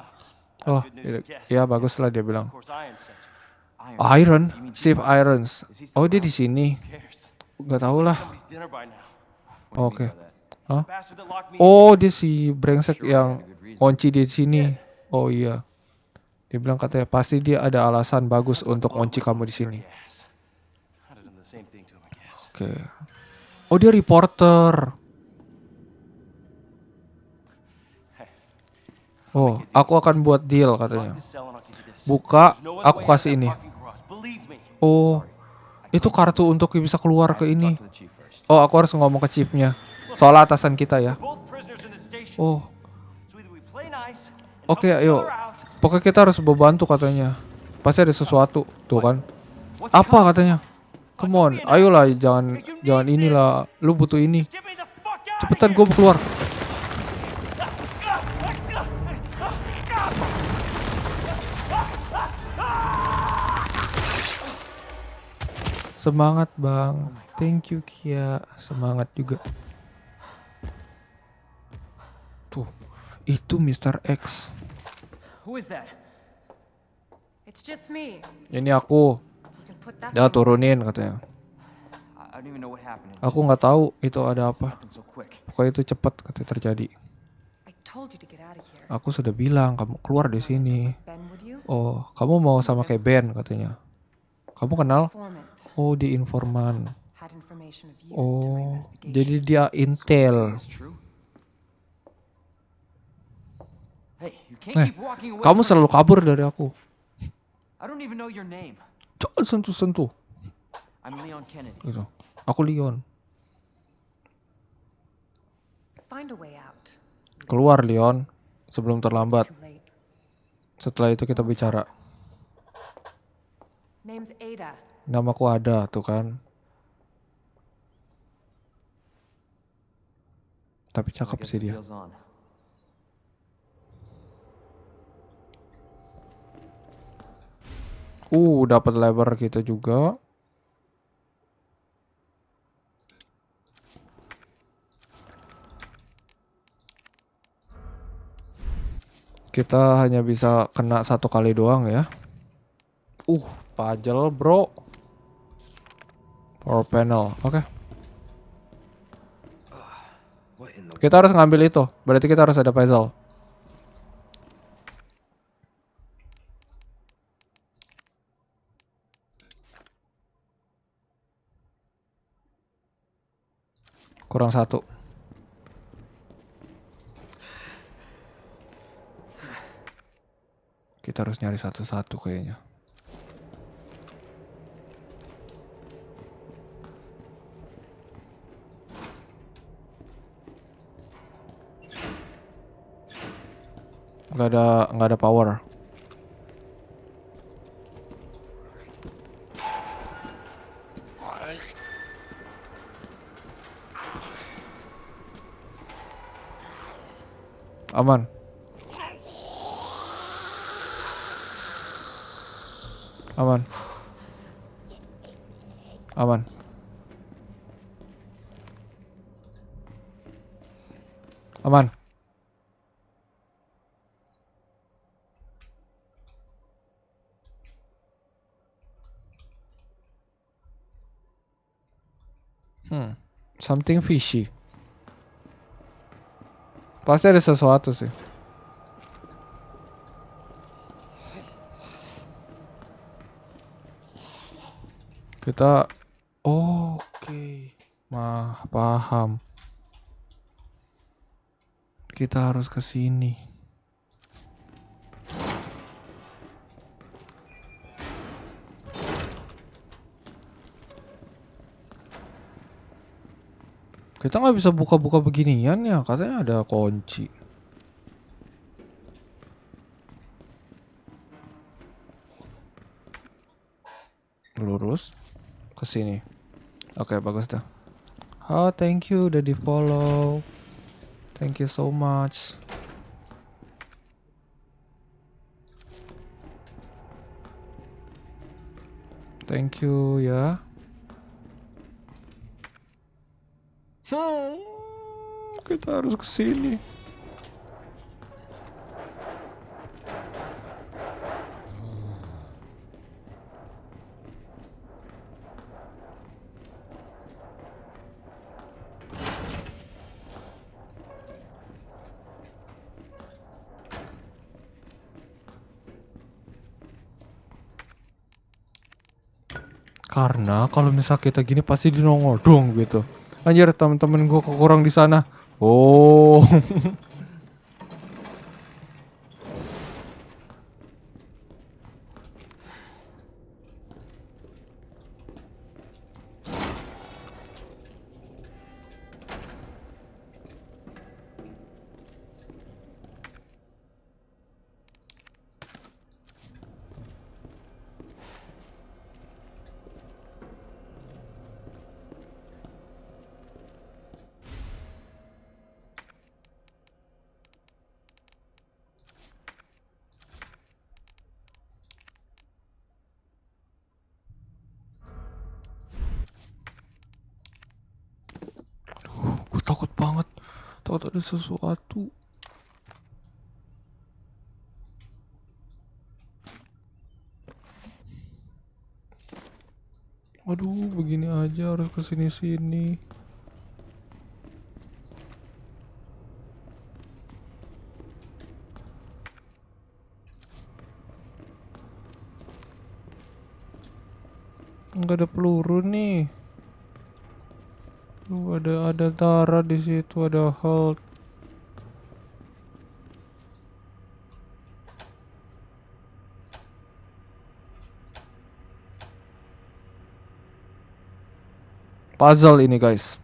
S1: Oh,
S4: good news, I guess.
S1: iya bagus lah dia bilang.
S4: Of course, Iron sent you.
S1: Iron, Chief Irons. Oh dia di sini.
S4: Who cares?
S1: Gak tau lah.
S4: Somebody's dinner by now.
S1: Oke.
S4: The bastard that locked me
S1: Oh dia si brengsek yang kunci di sini. Oh iya. Dia bilang katanya pasti dia ada alasan bagus untuk kunci kamu di sini.
S4: Yes. I'd have done the same thing to him, I guess.
S1: Oke. Oh dia reporter. Oh, aku akan buat deal katanya.
S4: This cell and I'll give you this.
S1: Buka,
S4: There's no other
S1: aku
S4: way out of
S1: kasih
S4: that
S1: ini.
S4: parking garage. Believe me.
S1: Oh, itu kartu untuk bisa keluar ke ini.
S6: To the chief first.
S1: Oh, aku harus ngomong ke chiefnya. Soal atasan kita ya.
S4: Both prisoners in the station.
S1: Oh,
S4: So either we play nice and
S1: oke,
S4: help each
S1: ayo.
S4: other out.
S1: Pokoknya kita harus membantu katanya. Pasti ada sesuatu, tuh kan?
S6: What's
S1: Apa katanya? Come on, ayolah, jangan inilah. Lu butuh ini.
S4: Get me the fuck out
S1: Cepetan,
S4: of here.
S1: gue keluar. Semangat bang, thank you Kia, semangat juga. Tuh, itu Mr. X.
S6: Who is that?
S3: It's just me.
S1: Ini aku,
S3: So we can put that
S1: ya
S3: thing-
S1: turunin katanya.
S6: I don't even know what happened. It
S1: Aku nggak tahu itu ada apa.
S6: happened so quick.
S1: Pokoknya itu cepat katanya terjadi.
S3: I told you to get out of here.
S1: Aku sudah bilang kamu keluar dari sini.
S3: Ben, would you?
S1: Oh, kamu mau sama kayak Ben katanya. Kamu kenal?
S3: Informant.
S1: Oh, di informan.
S3: Had information of use to my
S1: Oh,
S3: investigation.
S1: jadi dia intel.
S6: It's true. Hey, you can't
S1: Eh,
S6: keep walking away.
S1: kamu
S6: from
S1: selalu kabur dari aku.
S6: I don't even know your name.
S1: Jangan sentuh-sentuh.
S6: I'm Leon Kennedy.
S1: Gitu. Aku Leon.
S3: Find a way out.
S1: Keluar Leon sebelum
S3: It's
S1: terlambat.
S3: too late.
S1: Setelah itu kita bicara.
S3: Name's Ada.
S1: Namaku ada tuh kan. Tapi
S6: I
S1: cakep
S6: guess
S1: sih
S6: the
S1: dia.
S6: deal's on.
S1: Dapat lever kita juga. Kita hanya bisa kena satu kali doang ya. Puzzle bro. Power panel, oke.
S5: What in the...
S1: Kita harus ngambil itu. Berarti kita harus ada puzzle. Kurang satu. Kita harus nyari satu-satu kayaknya. Nggak ada power. Aman. Aman. Aman. Aman. Something fishy. Pasti ada sesuatu sih. Kita oke. Paham. Kita harus ke sini. Kita nggak bisa buka-buka beginian ya, katanya ada kunci. Lurus ke sini. Oke, bagus dah. Oh, thank you udah di follow. Thank you so much. Thank you ya. Kita harus ke sini. Karena kalau misal kita gini pasti di nongol dong gitu. Anjir, temen-temen gue kekurang di sana. Oh. Gue takut banget. Takut ada sesuatu. Aduh, begini aja harus kesini-sini. Enggak ada peluru nih. Ada darah di situ, ada health. Puzzle ini, guys.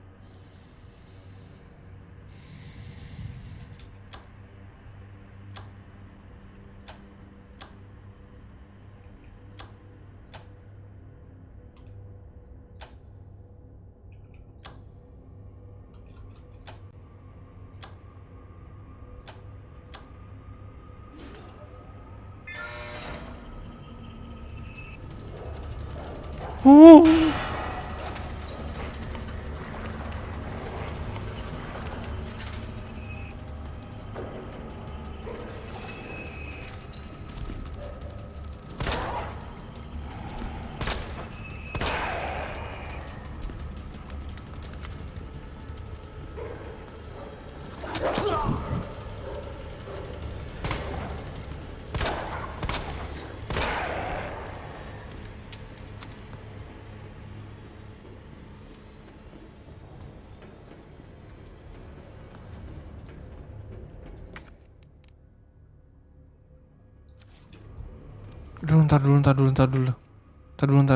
S1: Ntar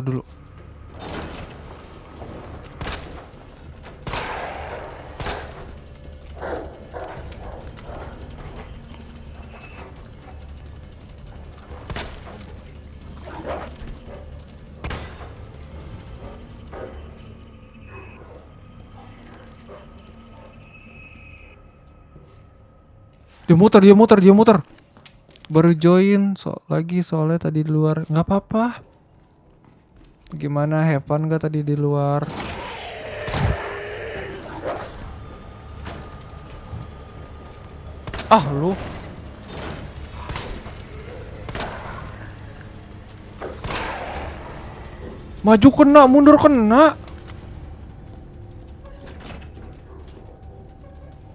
S1: dulu. Dia muter. Baru join soalnya tadi di luar. Nggak apa-apa. Gimana, have fun gak tadi di luar? Ah, lu. Maju kena, mundur kena.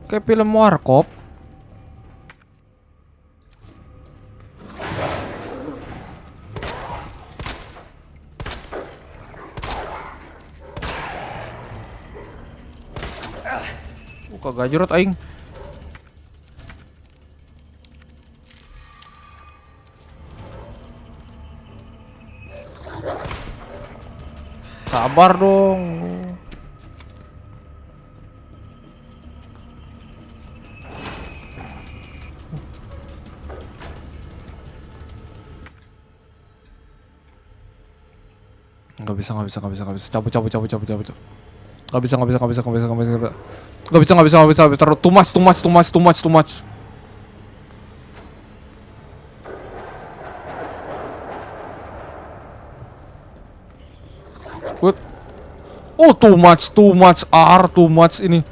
S1: Kayak film Warkop. Kagak jorot aing. Sabar dong. Nggak bisa. Cabut. Nggak bisa. Terus too much. What? Oh, too much R, too much ini.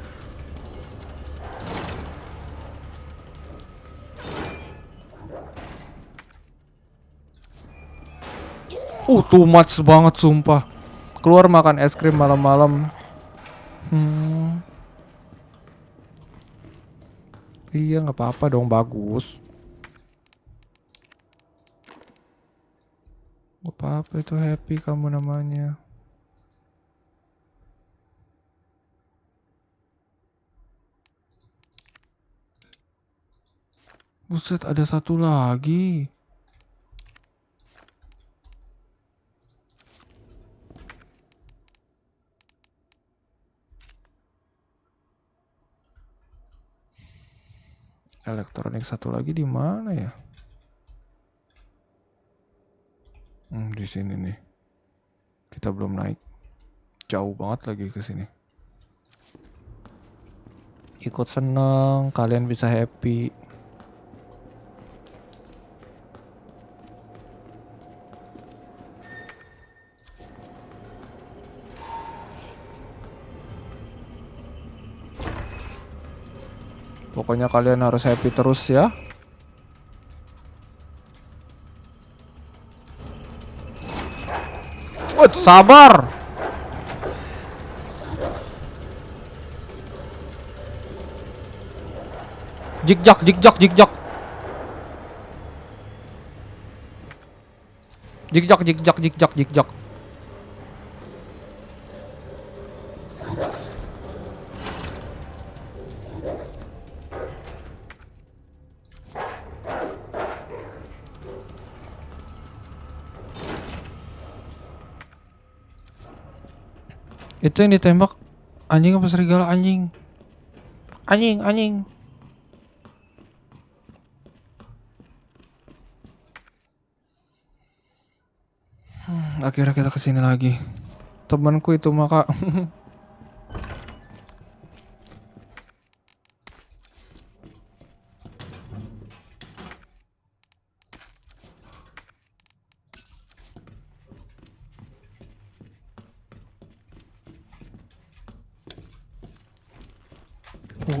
S1: Too much banget sumpah. Keluar makan es krim malam-malam. Iya, nggak apa-apa dong, bagus. Nggak apa-apa, itu happy kamu namanya. Buset, ada satu lagi. Elektronik satu lagi di mana ya? Di sini nih. Kita belum naik. Jauh banget lagi ke sini. Ikut seneng, kalian bisa happy. Pokoknya kalian harus happy terus ya. Sabar. Jikjak. Jikjak. Itu yang ditembak anjing apa serigala? Anjing. Akhirnya kita kesini lagi. Temanku itu maka.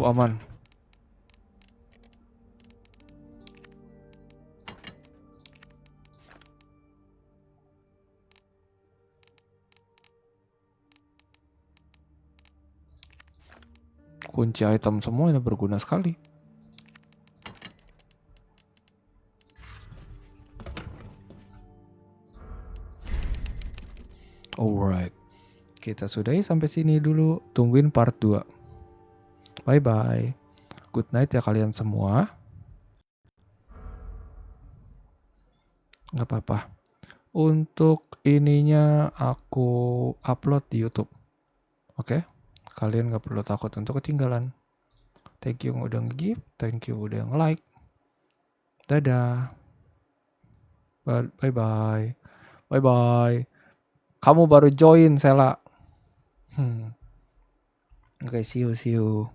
S1: Aman. Kunci item semua ini berguna sekali. Alright. Kita sudahi sampai sini dulu. Tungguin part 2. Bye-bye. Good night ya kalian semua. Gak apa-apa. Untuk ininya aku upload di YouTube. Oke? Kalian gak perlu takut untuk ketinggalan. Thank you yang udah nge-give. Thank you udah nge-like. Dadah. Bye-bye. Bye-bye. Kamu baru join, Sela. Oke, see you.